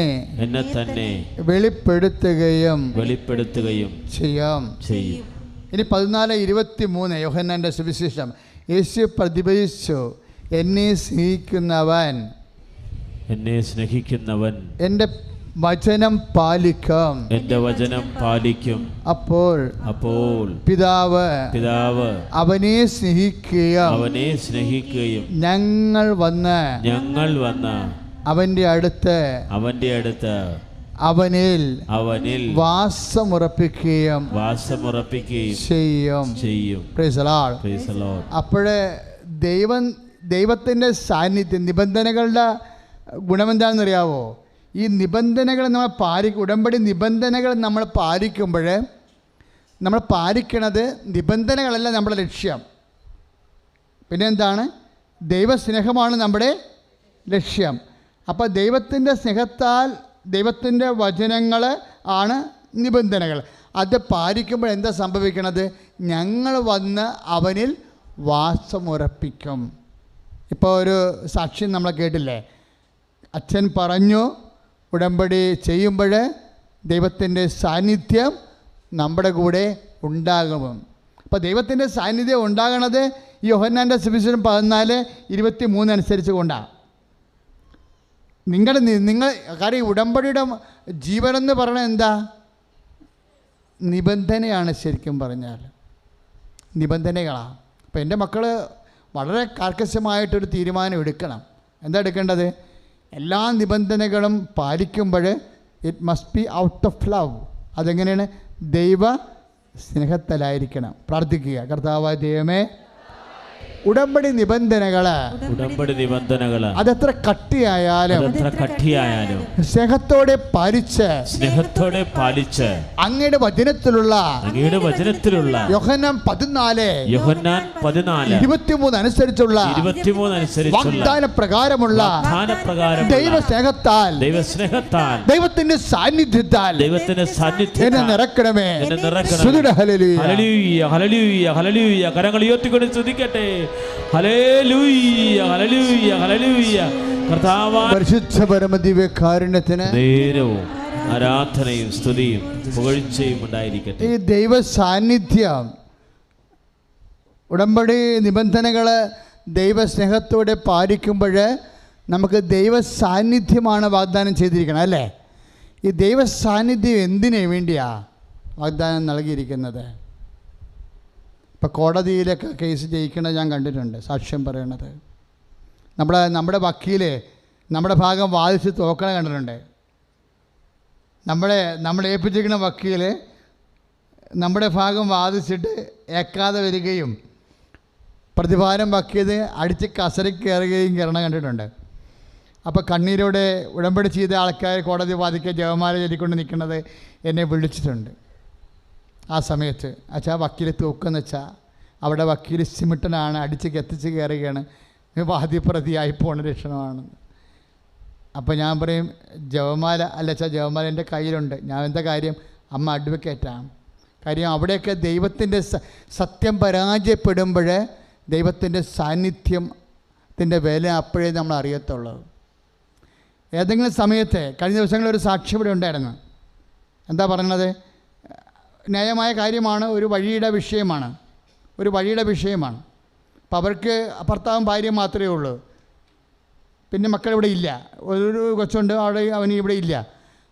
വെളിപ്പെടുത്തുകയും ചെയ്യും. ഇനി 14:23 യോഹന്നാന്റെ സുവിശേഷം. യേശു പ്രതിഭജിച്ചു, എന്നെ സ്നേഹിക്കുന്നവൻ എൻ്റെ വചനം പാലിക്കും. അപ്പോൾ പിതാവ് അവനെ സ്നേഹിക്കുകയും ഞങ്ങൾ വന്ന് അവൻ്റെ അടുത്ത് അവനിൽ വാസമുറപ്പിക്കുകയും ചെയ്യും. Price the Lord. അപ്പോഴേ ദൈവത്തിൻ്റെ സാന്നിധ്യം, നിബന്ധനകളുടെ ഗുണമെന്താണെന്നറിയാവോ? ഈ നിബന്ധനകൾ നമ്മൾ ഉടമ്പടി നിബന്ധനകൾ നമ്മൾ പാലിക്കുമ്പോൾ, നമ്മൾ പാലിക്കണത് നിബന്ധനകളല്ല നമ്മുടെ ലക്ഷ്യം. പിന്നെ എന്താണ്? ദൈവസ്നേഹമാണ് നമ്മുടെ ലക്ഷ്യം. അപ്പോൾ ദൈവത്തിൻ്റെ സ്നേഹത്താൽ ദൈവത്തിൻ്റെ വചനങ്ങൾ ആണ് നിബന്ധനകൾ. അത് പാലിക്കുമ്പോൾ എന്താ സംഭവിക്കണത്? ഞങ്ങൾ വന്ന് അവനിൽ വാസമുറപ്പിക്കും. ഇപ്പോൾ ഒരു സാക്ഷ്യം നമ്മൾ കേട്ടില്ലേ? അച്ഛൻ പറഞ്ഞു ഉടമ്പടി ചെയ്യുമ്പോൾ ദൈവത്തിൻ്റെ സാന്നിധ്യം നമ്മുടെ കൂടെ ഉണ്ടാകും. അപ്പോൾ ദൈവത്തിൻ്റെ സാന്നിധ്യം ഉണ്ടാകണത് യോഹന്നാൻ്റെ സുവിശേഷം 14:23 അനുസരിച്ച് കൊണ്ടാണ്. നിങ്ങൾ കാര്യം ഉടമ്പടിയുടെ ജീവനെന്ന് പറയുന്നത് എന്താ? നിബന്ധനയാണ്. ശരിക്കും പറഞ്ഞാൽ നിബന്ധനകളാണ്. അപ്പോൾ എൻ്റെ മക്കൾ വളരെ കർക്കശമായിട്ടൊരു തീരുമാനം എടുക്കണം. എന്താ എടുക്കേണ്ടത്? എല്ലാ നിബന്ധനകളും പാലിക്കുമ്പോൾ it must be out of love. അതെങ്ങനെയാണ്? ദൈവ സ്നേഹത്തിലായിരിക്കണം. പ്രാർത്ഥിക്കുക, കർത്താവായ ദൈവമേ, ഉടമ്പടി നിബന്ധനകൾ അതെത്ര കട്ടിയായാലും സ്നേഹത്തോടെ പാലിച്ച് അങ്ങയുടെ വചനത്തിലുള്ള യോഹന്നാൻ 14:23 അനുസരിച്ചുള്ള വാഗ്ദാന പ്രകാരമുള്ള ദൈവസ്നേഹത്താൽ ദൈവത്തിന്റെ സാന്നിധ്യത്താൽ എന്നെ നിറക്കണമേ. ഹല്ലേലൂയ, ഹല്ലേലൂയ, ഹല്ലേലൂയ. കരങ്ങൾ ഉയർത്തിക്കൊണ്ട് സ്തുതിക്കട്ടെ. ഹല്ലേലൂയ, ഹല്ലേലൂയ, ഹല്ലേലൂയ. കർത്താവായ പരിശുദ്ധ പരമദിവ്യകാരുണ്യത്തിന് നേരവും ആരാധനയും സ്തുതിയും പുകഴ്ചയും ഉണ്ടായിരിക്കട്ടെ. ഈ ദൈവ സാന്നിധ്യം, ഉടമ്പടി നിബന്ധനകൾ ദൈവസ്നേഹത്തോടെ പാലിക്കുമ്പോൾ നമുക്ക് ദൈവ സാന്നിധ്യമാണ് വാഗ്ദാനം ചെയ്തിരിക്കണം, അല്ലേ? ഈ ദൈവ സാന്നിധ്യം എന്തിനു വേണ്ടിയാണ് വാഗ്ദാനം നൽകിയിരിക്കുന്നത്? ഇപ്പോൾ കോടതിയിലൊക്കെ കേസ് ജയിക്കണത് ഞാൻ കണ്ടിട്ടുണ്ട്, സാക്ഷ്യം പറയണത്. നമ്മുടെ വക്കീൽ നമ്മുടെ ഭാഗം വാദിച്ച് തോക്കണ കണ്ടിട്ടുണ്ട്. നമ്മളെ ഏൽപ്പിച്ചിരിക്കുന്ന വക്കീൽ നമ്മുടെ ഭാഗം വാദിച്ചിട്ട് ഏക്കാതെ വരികയും പ്രതിഭാരം വക്കീല് അടിച്ച് കസരയ്ക്ക് കയറുകയും കയറണം കണ്ടിട്ടുണ്ട്. അപ്പോൾ കണ്ണീരോടെ ഉടമ്പടി ചെയ്ത ആൾക്കാർ കോടതി വാദിക്കുക ജപമാല ചൊല്ലിക്കൊണ്ട് നിൽക്കുന്നത് എന്നെ വിളിച്ചിട്ടുണ്ട്. ആ സമയത്ത് അച്ഛാ വക്കീൽ തൂക്കെന്ന് വെച്ചാൽ അവിടെ വക്കീൽ സിമിട്ടനാണ്, അടിച്ച് കത്തിച്ച് കയറുകയാണ്, വാദിപ്രതിയായി പോണ ലക്ഷണമാണ്. അപ്പോൾ ഞാൻ പറയും ജപമാല അല്ല അച്ഛാ, ജപമാല എൻ്റെ കയ്യിലുണ്ട്. ഞാൻ എന്താ കാര്യം? അമ്മ അഡ്വക്കേറ്റാണ്. കാര്യം അവിടെയൊക്കെ ദൈവത്തിൻ്റെ സത്യം പരാജയപ്പെടുമ്പോൾ ദൈവത്തിൻ്റെ സാന്നിധ്യത്തിൻ്റെ വില അപ്പോഴേ നമ്മൾ അറിയത്തുള്ളൂ. ഏതെങ്കിലും സമയത്ത് കഴിഞ്ഞ ദിവസങ്ങളൊരു സാക്ഷി ഇവിടെ ഉണ്ടായിരുന്നു. എന്താ പറയുന്നത്? ന്യായമായ കാര്യമാണ്, ഒരു വഴിയുടെ വിഷയമാണ്. അപ്പോൾ അവർക്ക് ഭർത്താവും ഭാര്യയും മാത്രമേ ഉള്ളൂ, പിന്നെ മക്കളിവിടെ ഇല്ല. ഒരു കൊച്ചുണ്ട്, അവിടെ അവന് ഇവിടെ ഇല്ല.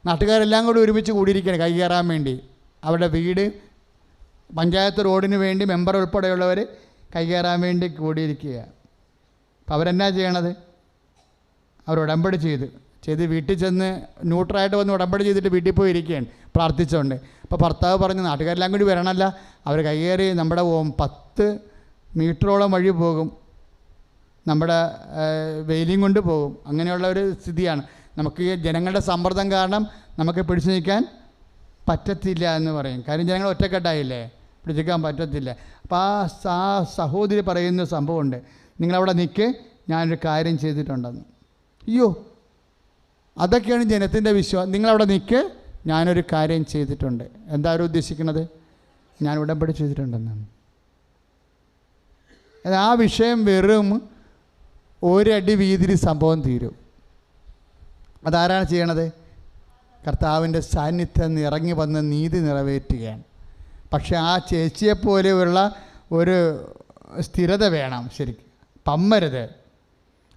നാട്ടുകാരെല്ലാം കൂടി ഒരുമിച്ച് കൂടിയിരിക്കുകയാണ് കൈ കയറാൻ വേണ്ടി. അവരുടെ വീട് പഞ്ചായത്ത് റോഡിന് വേണ്ടി മെമ്പർ ഉൾപ്പെടെയുള്ളവർ കൈ കയറാൻ വേണ്ടി കൂടിയിരിക്കുക. അപ്പോൾ അവരെന്നാ ചെയ്യണത്? അവർ ഉടമ്പടി ചെയ്ത് വീട്ടിൽ ചെന്ന് ന്യൂട്രലായിട്ട് വന്ന് ഉടമ്പടി ചെയ്തിട്ട് വീട്ടിൽ പോയി ഇരിക്കുകയാണ് പ്രാർത്ഥിച്ചുകൊണ്ട്. അപ്പോൾ ഭർത്താവ് പറഞ്ഞു നാട്ടുകാരെല്ലാം കൂടി വരണമല്ല, അവർ കൈകയറി നമ്മുടെ 10 മീറ്ററോളം വഴി പോകും, നമ്മുടെ വെയിലിംഗ് കൊണ്ട് പോകും. അങ്ങനെയുള്ള ഒരു സ്ഥിതിയാണ്. നമുക്ക് ഈ ജനങ്ങളുടെ സമ്മർദ്ദം കാരണം നമുക്ക് പിടിച്ചു നിൽക്കാൻ പറ്റത്തില്ല എന്ന് പറയും. കാര്യം ജനങ്ങൾ ഒറ്റക്കെട്ടായില്ലേ, പിടിച്ചിരിക്കാൻ പറ്റത്തില്ല. അപ്പോൾ ആ സഹോദരി പറയുന്ന സംഭവമുണ്ട്, നിങ്ങളവിടെ നിൽക്ക്, ഞാനൊരു കാര്യം ചെയ്തിട്ടുണ്ടെന്ന്. അയ്യോ, അതൊക്കെയാണ് ജനത്തിൻ്റെ വിശ്വാസം. നിങ്ങളവിടെ നിൽക്ക്, ഞാനൊരു കാര്യം ചെയ്തിട്ടുണ്ട്. എന്താ അവർ ഉദ്ദേശിക്കുന്നത്? ഞാൻ ഉടമ്പടി ചെയ്തിട്ടുണ്ടെന്നാണ്. ആ വിഷയം വെറും 1 അടി വീതിയിൽ സംഭവം തീരും. അതാരാണ് ചെയ്യണത്? കർത്താവിൻ്റെ സാന്നിധ്യം ഇറങ്ങി വന്ന് നീതി നിറവേറ്റുകയാണ്. പക്ഷേ ആ ചേച്ചിയെപ്പോലെയുള്ള ഒരു സ്ഥിരത വേണം ശരിക്കും, പമ്മരുത്.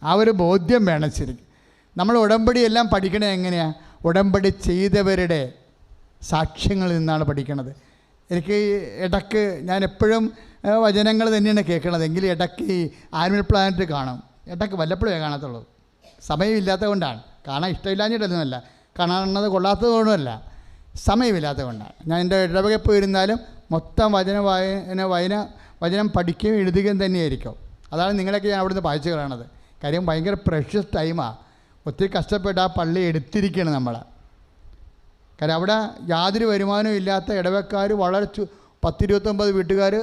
ആ ഒരു ബോധ്യം വേണം ശരിക്കും. നമ്മൾ ഉടമ്പടി എല്ലാം പഠിക്കണത് എങ്ങനെയാണ്? ഉടമ്പടി ചെയ്തവരുടെ സാക്ഷ്യങ്ങളിൽ നിന്നാണ് പഠിക്കണത്. എനിക്ക് ഇടയ്ക്ക് ഞാൻ എപ്പോഴും വചനങ്ങൾ തന്നെയാണ് കേൾക്കണത്, എങ്കിലും ഇടയ്ക്ക് ഈ ആനിമൽ പ്ലാനറ്റ് കാണും. ഇടയ്ക്ക് വല്ലപ്പോഴേ കാണത്തുള്ളൂ, സമയമില്ലാത്തത് കൊണ്ടാണ്. കാണാൻ ഇഷ്ടമില്ലാഞ്ഞിട്ടൊന്നുമല്ല, കാണുന്നത് കൊള്ളാത്തത് കൊണ്ടുമല്ല, സമയമില്ലാത്തത് കൊണ്ടാണ്. ഞാൻ എൻ്റെ ഇടവകയിൽ പോയിരുന്നാലും മൊത്തം വചനം പഠിക്കുകയും എഴുതുകയും തന്നെയായിരിക്കും. അതാണ് നിങ്ങളൊക്കെ ഞാൻ അവിടുന്ന് വായിച്ചു കാണുന്നത്. കാര്യം ഭയങ്കര പ്രഷ്യസ് ടൈമാണ്. ഒത്തിരി കഷ്ടപ്പെട്ട് ആ പള്ളി എടുത്തിരിക്കുകയാണ് നമ്മൾ. കാര്യം അവിടെ യാതൊരു വരുമാനവും ഇല്ലാത്ത ഇടവക്കാർ വളരെ 10-29 വീട്ടുകാർ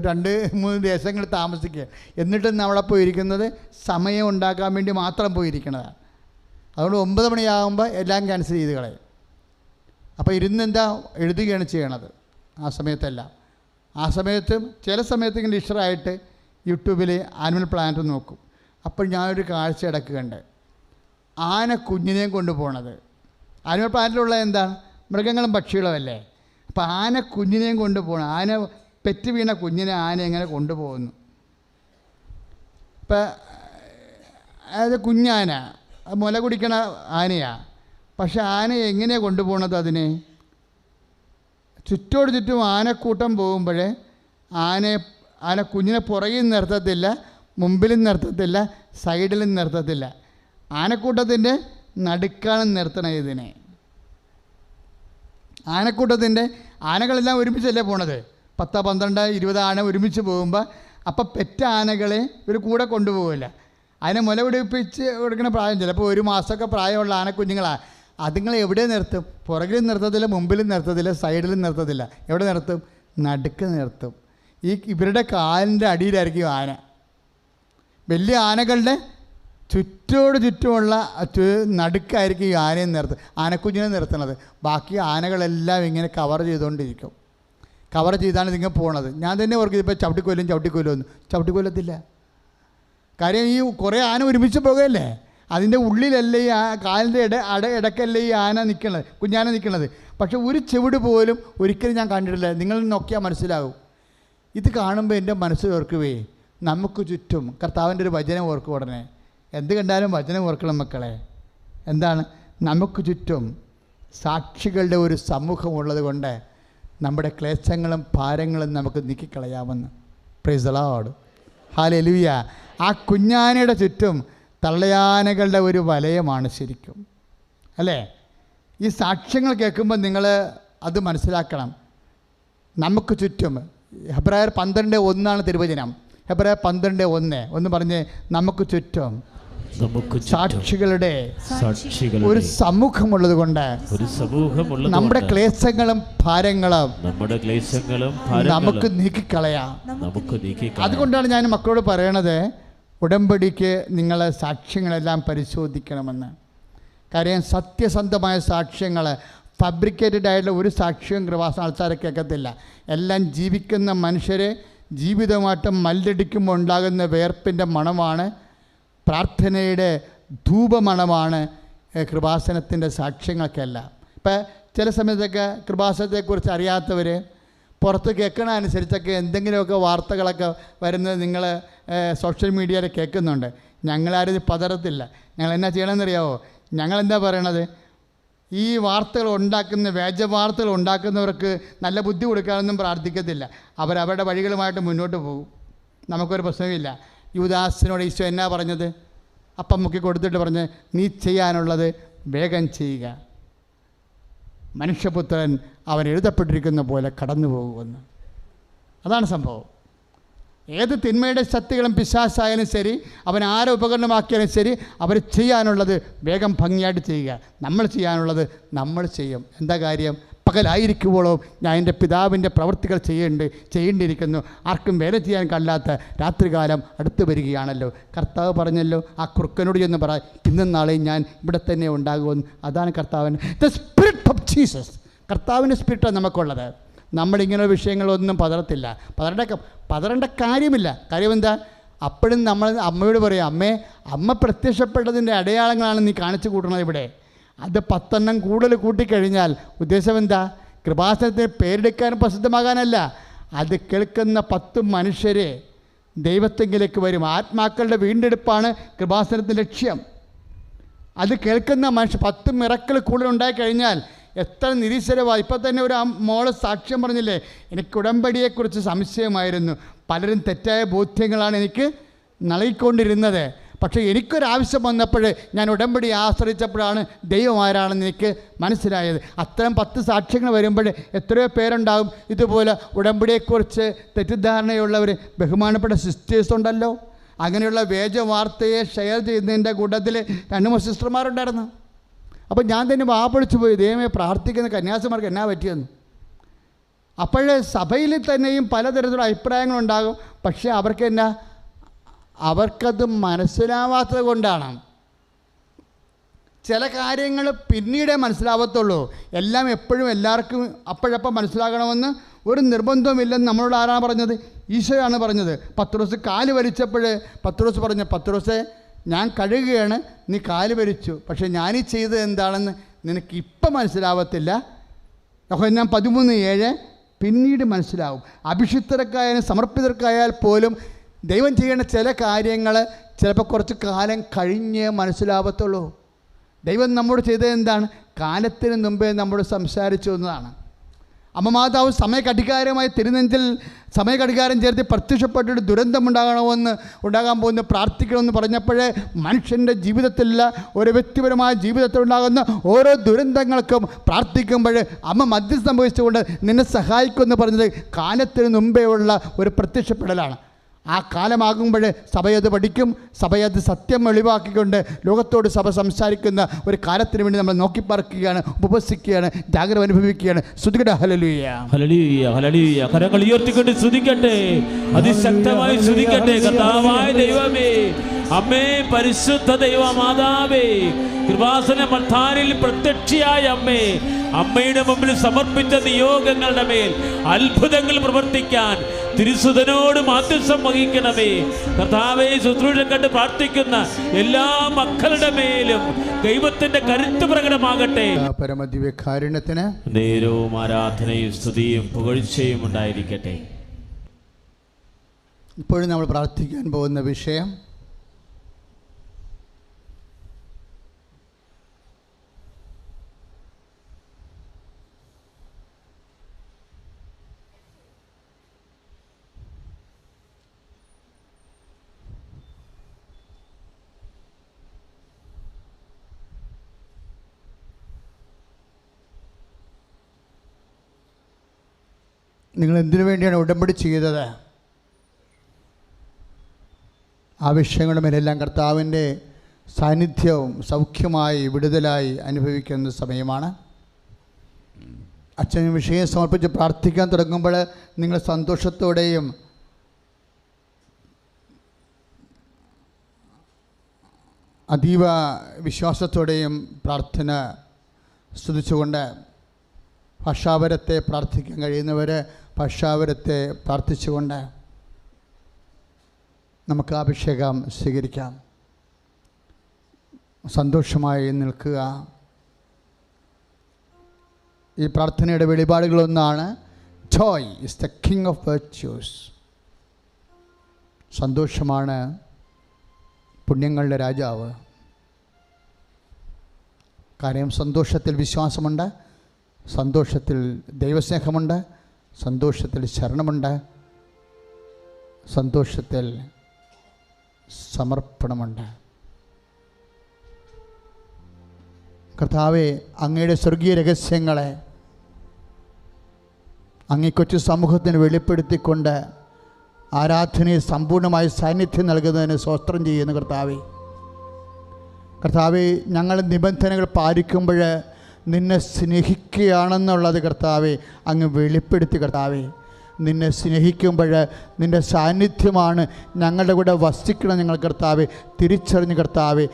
2-3 ദേശങ്ങളിൽ താമസിക്കുക. എന്നിട്ടും നമ്മളെ പോയിരിക്കുന്നത് സമയം ഉണ്ടാക്കാൻ വേണ്ടി മാത്രം പോയിരിക്കുന്നതാണ്. അതുകൊണ്ട് 9 മണിയാകുമ്പോൾ എല്ലാം ക്യാൻസൽ ചെയ്ത് കളയും. അപ്പോൾ ഇരുന്നെന്താ എഴുതുകയാണ് ചെയ്യണത് ആ സമയത്തെല്ലാം. ആ സമയത്ത് ചില സമയത്ത് ഇങ്ങനെ ഇഷ്ടമായിട്ട് യൂട്യൂബിൽ ആനിമൽ പ്ലാനറ്റ് നോക്കും. അപ്പോൾ ഞാനൊരു കാഴ്ച ഇടക്കുകയുണ്ട്. ആന കുഞ്ഞിനെയും കൊണ്ടുപോകണത്. ആനിമൽ പ്ലാനറ്റിലുള്ള എന്താണ്? മൃഗങ്ങളും പക്ഷികളും അല്ലേ. അപ്പോൾ ആന കുഞ്ഞിനെയും കൊണ്ടുപോകണം. ആന പെറ്റ് വീണ കുഞ്ഞിനെ ആന എങ്ങനെ കൊണ്ടുപോകുന്നു? ഇപ്പം അത് കുഞ്ഞാന, മുല കുടിക്കണ ആനയാണ്. പക്ഷെ ആന എങ്ങനെയാണ് കൊണ്ടുപോകണത്? അതിനെ ചുറ്റോട് ചുറ്റും ആനക്കൂട്ടം പോകുമ്പോൾ ആന കുഞ്ഞിനെ പുറകിൽ നിർത്തത്തില്ല, മുമ്പിലും നിർത്തത്തില്ല, സൈഡിലും നിർത്തത്തില്ല. ആനക്കൂട്ടത്തിൻ്റെ നടുക്കാണ് നിർത്തണം ഇതിനെ. ആനക്കൂട്ടത്തിൻ്റെ ആനകളെല്ലാം ഒരുമിച്ചല്ലേ പോണത്. 10, 12, 20 ആന ഒരുമിച്ച് പോകുമ്പോൾ അപ്പം പെറ്റ ആനകളെ ഇവർ കൂടെ കൊണ്ടുപോകില്ല. അതിനെ മുല പിടിപ്പിച്ച് കൊടുക്കുന്ന പ്രായം ചിലപ്പോൾ 1 മാസമൊക്കെ പ്രായമുള്ള ആനക്കുഞ്ഞുങ്ങളാണ്. അതുങ്ങളെ എവിടെ നിർത്തും? പുറകിലും നിർത്തത്തില്ല, മുമ്പിലും നിർത്തത്തില്ല, സൈഡിലും നിർത്തത്തില്ല. എവിടെ നിർത്തും? നടുക്ക് നിർത്തും. ഇവരുടെ കാലിൻ്റെ അടിയിലായിരിക്കും ആന. വലിയ ആനകളുടെ ചുറ്റോട് ചുറ്റുമുള്ള നടുക്കായിരിക്കും ഈ ആനയെ ആനക്കുഞ്ഞിനെ നിർത്തുന്നത്. ബാക്കി ആനകളെല്ലാം ഇങ്ങനെ കവർ ചെയ്തുകൊണ്ടിരിക്കും. കവർ ചെയ്താണ് ഇതിങ്ങനെ പോണത്. ഞാൻ തന്നെ ഓർക്കും ഇപ്പോൾ ചവിട്ടിക്കൊല്ലുമെന്ന്. ചവിട്ടിക്കൊല്ലത്തില്ല. കാര്യം ഈ കുറേ ആന ഒരുമിച്ച് പോകുകയല്ലേ. അതിൻ്റെ ഉള്ളിലല്ലേ ഈ കാലിൻ്റെ ഇടക്കല്ലേ ഈ ആന നിൽക്കണത്, കുഞ്ഞാന നിൽക്കണത്. പക്ഷെ ഒരു ചെവിട് പോലും ഒരിക്കലും ഞാൻ കണ്ടിട്ടില്ല. നിങ്ങൾ നോക്കിയാൽ മനസ്സിലാവും. ഇത് കാണുമ്പോൾ എൻ്റെ മനസ്സ് ഓർക്കുവേ, നമുക്ക് ചുറ്റും കർത്താവിൻ്റെ ഒരു വചനം ഓർക്കും. ഉടനെ എന്ത് കണ്ടാലും വചനം ഓർക്കണം മക്കളെ. എന്താണ്? നമുക്ക് ചുറ്റും സാക്ഷികളുടെ ഒരു സമൂഹമുള്ളത് കൊണ്ട് നമ്മുടെ ക്ലേശങ്ങളും ഭാരങ്ങളും നമുക്ക് നീക്കിക്കളയാമെന്ന്. പ്രൈസ് ദി ലോർഡ്, ഹല്ലേലൂയ. ആ കുഞ്ഞാനയുടെ ചുറ്റും തള്ളയാനകളുടെ ഒരു വലയമാണ് ശരിക്കും, അല്ലേ? ഈ സാക്ഷ്യങ്ങൾ കേൾക്കുമ്പോൾ നിങ്ങൾ അത് മനസ്സിലാക്കണം. നമുക്ക് ചുറ്റും ഹെബ്രായർ 12:1 തിരുവചനം. ഹെബ്രായർ 12:1 ഒന്ന് പറഞ്ഞ്, നമുക്ക് ചുറ്റും സാക്ഷികളുടെ ഒരു സമൂഹമുള്ളത് കൊണ്ട് നമ്മുടെ ക്ലേശങ്ങളും ഭാരങ്ങളും നമുക്ക് നീക്കിക്കളയാം. അതുകൊണ്ടാണ് ഞാൻ മക്കളോട് പറയണത്, ഉടമ്പടിക്ക് നിങ്ങൾ സാക്ഷ്യങ്ങളെല്ലാം പരിശോധിക്കണമെന്ന്. കാര്യം സത്യസന്ധമായ സാക്ഷ്യങ്ങൾ, ഫാബ്രിക്കേറ്റഡ് ആയിട്ടുള്ള ഒരു സാക്ഷ്യവും കൃപാസന ആൾക്കാരെ കേൾക്കത്തില്ല. എല്ലാം ജീവിക്കുന്ന മനുഷ്യരെ ജീവിതമായിട്ട് മല്ലടിക്കുമ്പോൾ ഉണ്ടാകുന്ന വേർപ്പിൻ്റെ മണമാണ്, പ്രാർത്ഥനയുടെ ധൂപമണമാണ് കൃപാസനത്തിൻ്റെ സാക്ഷ്യങ്ങൾക്കെല്ലാം. ഇപ്പം ചില സമയത്തൊക്കെ കൃപാസനത്തെക്കുറിച്ച് അറിയാത്തവർ പുറത്ത് കേൾക്കണ അനുസരിച്ചൊക്കെ എന്തെങ്കിലുമൊക്കെ വാർത്തകളൊക്കെ വരുന്നത് നിങ്ങൾ സോഷ്യൽ മീഡിയയിൽ കേൾക്കുന്നുണ്ട്. ഞങ്ങളാരും ഇത് പതറത്തില്ല. ഞങ്ങൾ എന്നാ ചെയ്യണമെന്നറിയാമോ? ഞങ്ങളെന്താ പറയണത്? ഈ വാർത്തകൾ ഉണ്ടാക്കുന്ന വ്യാജ വാർത്തകൾ ഉണ്ടാക്കുന്നവർക്ക് നല്ല ബുദ്ധി കൊടുക്കാനൊന്നും പ്രാർത്ഥിക്കത്തില്ല. അവരവരുടെ വഴികളുമായിട്ട് മുന്നോട്ട് പോകും. നമുക്കൊരു പ്രശ്നമില്ല. യൂദാസിനോട് ഈശോ എന്നാ പറഞ്ഞത്? അപ്പം മുക്കി കൊടുത്തിട്ട് പറഞ്ഞ്, നീ ചെയ്യാനുള്ളത് വേഗം ചെയ്യുക, മനുഷ്യപുത്രൻ അവൻ എഴുതപ്പെട്ടിരിക്കുന്ന പോലെ കടന്നു പോകുമെന്ന്. അതാണ് സംഭവം. ഏത് തിന്മയുടെ ശക്തികളും പിശാചായാലും ശരി, അവൻ ആരെ ഉപകരണമാക്കിയാലും ശരി, അവർ ചെയ്യാനുള്ളത് വേഗം ഭംഗിയായിട്ട് ചെയ്യുക. നമ്മൾ ചെയ്യാനുള്ളത് നമ്മൾ ചെയ്യും. എന്താ കാര്യം? പകലായിരിക്കുമ്പോഴോ ഞാൻ എൻ്റെ പിതാവിൻ്റെ പ്രവൃത്തികൾ ചെയ്യേണ്ടിയിരിക്കുന്നു. ആർക്കും വേല ചെയ്യാൻ കഴിയാത്ത രാത്രികാലം അടുത്ത് വരികയാണല്ലോ. കർത്താവ് പറഞ്ഞല്ലോ, ആ കുറുക്കനോട് എന്ന് പറ, ഇന്നും നാളെയും ഞാൻ ഇവിടെ തന്നെ ഉണ്ടാകുമെന്ന്. അതാണ് കർത്താവിന് ദ സ്പിരിറ്റ് ഓഫ് ജീസസ്. കർത്താവിൻ്റെ സ്പിരിറ്റാണ് നമുക്കുള്ളത്. നമ്മളിങ്ങനെ വിഷയങ്ങളൊന്നും പതറേണ്ട കാര്യമില്ല. കാര്യം എന്താ? അപ്പോഴും നമ്മൾ അമ്മയോട് പറയും, അമ്മ പ്രത്യക്ഷപ്പെട്ടതിൻ്റെ അടയാളങ്ങളാണ് നീ കാണിച്ചു കൂട്ടണത് ഇവിടെ. അത് 10 കൂടുതൽ കൂട്ടിക്കഴിഞ്ഞാൽ ഉദ്ദേശം എന്താ? കൃപാസനത്തിന് പേരെടുക്കാനും പ്രസിദ്ധമാകാനല്ല. അത് കേൾക്കുന്ന 10 മനുഷ്യരെ ദൈവത്തെങ്കിലേക്ക് വരും. ആത്മാക്കളുടെ വീണ്ടെടുപ്പാണ് കൃപാസനത്തിൻ്റെ ലക്ഷ്യം. അത് കേൾക്കുന്ന മനുഷ്യർ 10 മിറക്കിൾ കൂടുതൽ ഉണ്ടായിക്കഴിഞ്ഞാൽ എത്ര നിരീശ്വരമാണ്. ഇപ്പം തന്നെ ഒരു മോള് സാക്ഷ്യം പറഞ്ഞില്ലേ, എനിക്ക് ഉടമ്പടിയെക്കുറിച്ച് സംശയമായിരുന്നു, പലരും തെറ്റായ ബോധ്യങ്ങളാണ് എനിക്ക് നൽകിക്കൊണ്ടിരുന്നത്, പക്ഷേ എനിക്കൊരാവശ്യം വന്നപ്പോൾ ഞാൻ ഉടമ്പടി ആശ്രയിച്ചപ്പോഴാണ് ദൈവം ആരാണെന്ന് എനിക്ക് മനസ്സിലായത്. അത്തരം 10 സാക്ഷ്യങ്ങൾ വരുമ്പോൾ എത്രയോ പേരുണ്ടാകും ഇതുപോലെ ഉടമ്പടിയെക്കുറിച്ച് തെറ്റിദ്ധാരണയുള്ളവർ. ബഹുമാനപ്പെട്ട സിസ്റ്റേഴ്സ് ഉണ്ടല്ലോ, അങ്ങനെയുള്ള വേജ വാർത്തയെ ഷെയർ ചെയ്യുന്നതിൻ്റെ കൂട്ടത്തിൽ 2-3 സിസ്റ്റർമാരുണ്ടായിരുന്നു. അപ്പോൾ ഞാൻ തന്നെ വാപ്പൊളിച്ചു പോയി, ദൈവമേ പ്രാർത്ഥിക്കുന്ന കന്യാസിമാർക്ക് എന്നാ പറ്റിയെന്ന്. അപ്പോൾ സഭയിൽ തന്നെയും പലതരത്തിലുള്ള അഭിപ്രായങ്ങളുണ്ടാകും. പക്ഷേ അവർക്കത് മനസ്സിലാവാത്തത് കൊണ്ടാണ്. ചില കാര്യങ്ങൾ പിന്നീടേ മനസ്സിലാവത്തുള്ളൂ. എല്ലാം എപ്പോഴും എല്ലാവർക്കും അപ്പോഴപ്പം മനസ്സിലാകണമെന്ന് ഒരു നിർബന്ധവുമില്ലെന്ന് നമ്മളോട് ആരാണ് പറഞ്ഞത്? ഈശോയാണ് പറഞ്ഞത്. പത്രോസ് കാല് വലിച്ചപ്പോൾ പത്രോസ് പറഞ്ഞു, പത്രോസേ ഞാൻ കഴുകുകയാണ്, നീ കാല് വലിച്ചു, പക്ഷേ ഞാനീ ചെയ്തത് എന്താണെന്ന് നിനക്ക് ഇപ്പം മനസ്സിലാവത്തില്ല. യോഹന്നാൻ 13:7 പിന്നീട് മനസ്സിലാവും. അഭിഷിക്തർക്കായാലും സമർപ്പിതർക്കായാൽ പോലും ദൈവം ചെയ്യേണ്ട ചില കാര്യങ്ങൾ ചിലപ്പോൾ കുറച്ച് കാലം കഴിഞ്ഞേ മനസ്സിലാവത്തുള്ളൂ. ദൈവം നമ്മോട് ചെയ്തത് എന്താണ്? കാലത്തിന് മുമ്പേ നമ്മോട് സംസാരിച്ചു എന്നതാണ്. അമ്മ മാതാവ് സമയഘടികാരമായി തിരുനെഞ്ചിൽ സമയഘടികാരം ചേർത്ത് പ്രത്യക്ഷപ്പെട്ടിട്ട് ഉണ്ടാകാൻ പോകുന്ന പ്രാർത്ഥിക്കണമെന്ന് പറഞ്ഞപ്പോഴേ മനുഷ്യൻ്റെ ജീവിതത്തിലുള്ള ഒരു വ്യക്തിപരമായ ജീവിതത്തിലുണ്ടാകുന്ന ഓരോ ദുരന്തങ്ങൾക്കും പ്രാർത്ഥിക്കുമ്പോൾ അമ്മ മധ്യസ്ഥം വഹിച്ചുകൊണ്ട് നിന്നെ സഹായിക്കുമെന്ന് പറഞ്ഞത് കാലത്തിന് മുമ്പേ ഉള്ള ഒരു പ്രത്യക്ഷപ്പെടലാണ്. ആ കാലമാകുമ്പോൾ സഭയത് പഠിക്കും, സഭയത് സത്യം വെളിവാക്കിക്കൊണ്ട് ലോകത്തോട് സഭ സംസാരിക്കുന്ന ഒരു കാലത്തിന് വേണ്ടി നമ്മൾ നോക്കിപ്പാർക്കുകയാണ്, ഉപവസിക്കുകയാണ്, ജാഗ്രത അനുഭവിക്കുകയാണ്. സ്തുതിക്കട്ടെ, ഹല്ലേലൂയ ഹല്ലേലൂയ ഹല്ലേലൂയ. കരങ്ങൾ ഉയർത്തിക്കൊണ്ട് സ്തുതിക്കട്ടെ, അതിശക്തമായി സ്തുതിക്കട്ടെ. കർത്താവായ ദൈവമേ, അമ്മേ, പരിശുദ്ധ ദൈവമാതാവേ, കൃപാസന മദ്ധാരിൽ പ്രത്യക്ഷയായ അമ്മേ, അമ്മയുടെ മുമ്പിൽ സമർപ്പിച്ച നിയോഗങ്ങളുടെ മേൽ അത്ഭുതങ്ങൾ പ്രവർത്തിക്കാൻ തിരുസുതനോട് മാധ്യസ്ഥം വഹിക്കണമേ. കർത്താവേ, ശുശ്രൂഷ കണ്ട് പ്രാർത്ഥിക്കുന്ന എല്ലാ മക്കളുടെ മേലും ദൈവത്തിന്റെ കരുത്ത് പ്രകടമാകട്ടെ. പരമദിവ്യകാരുണ്യത്തിന് നേരവും ആരാധനയും സ്തുതിയും പുകഴ്ചയും ഉണ്ടായിരിക്കട്ടെ. ഇപ്പോഴും നമ്മൾ പ്രാർത്ഥിക്കാൻ പോകുന്ന വിഷയം നിങ്ങൾ എന്തിനു വേണ്ടിയാണ് ഉടമ്പടി ചെയ്തത്? ആ വിഷയങ്ങളുടെ മേലെല്ലാം കർത്താവിൻ്റെ സാന്നിധ്യവും സൗഖ്യമായി വിടുതലായി അനുഭവിക്കുന്ന സമയമാണ്. അച്ഛൻ വിഷയം സമർപ്പിച്ച് പ്രാർത്ഥിക്കാൻ തുടങ്ങുമ്പോൾ നിങ്ങൾ സന്തോഷത്തോടെയും അതീവ വിശ്വാസത്തോടെയും പ്രാർത്ഥന സ്തുതിച്ചുകൊണ്ട് ഭാഷാപരത്തെ പ്രാർത്ഥിക്കാൻ കഴിയുന്നവർ ഭാഷാപരത്തെ പ്രാർത്ഥിച്ചുകൊണ്ട് നമുക്ക് അഭിഷേകം സ്വീകരിക്കാം. സന്തോഷമായി നിൽക്കുക. ഈ പ്രാർത്ഥനയുടെ വെളിപാടുകളൊന്നാണ് joy is the king of virtues. സന്തോഷമാണ് പുണ്യങ്ങളുടെ രാജാവ്. കാര്യം സന്തോഷത്തിൽ വിശ്വാസമുണ്ട്, സന്തോഷത്തിൽ ദൈവസ്നേഹമുണ്ട്, സന്തോഷത്തിൽ ശരണമുണ്ട്, സന്തോഷത്തിൽ സമർപ്പണമുണ്ട്. കർത്താവേ, അങ്ങയുടെ സ്വർഗീയ രഹസ്യങ്ങളെ അങ്ങേ കൊച്ചു സമൂഹത്തിന് വെളിപ്പെടുത്തിക്കൊണ്ട് ആരാധനയെ സമ്പൂർണ്ണമായി സാന്നിധ്യം നൽകുന്നതിന് സ്തോത്രം ചെയ്യുന്നു. കർത്താവേ, ഞങ്ങൾ നിബന്ധനകൾ പാലിക്കുമ്പോൾ നിന്നെ സ്നേഹിക്കുകയാണെന്നുള്ളത് കർത്താവേ അങ്ങ് വെളിപ്പെടുത്തി. കർത്താവേ, നിന്നെ സ്നേഹിക്കുമ്പോൾ നിൻ്റെ സാന്നിധ്യമാണ് ഞങ്ങളുടെ കൂടെ വസിക്കണം. ഞങ്ങൾ കർത്താവെ തിരിച്ചറിഞ്ഞ് കർത്താവെ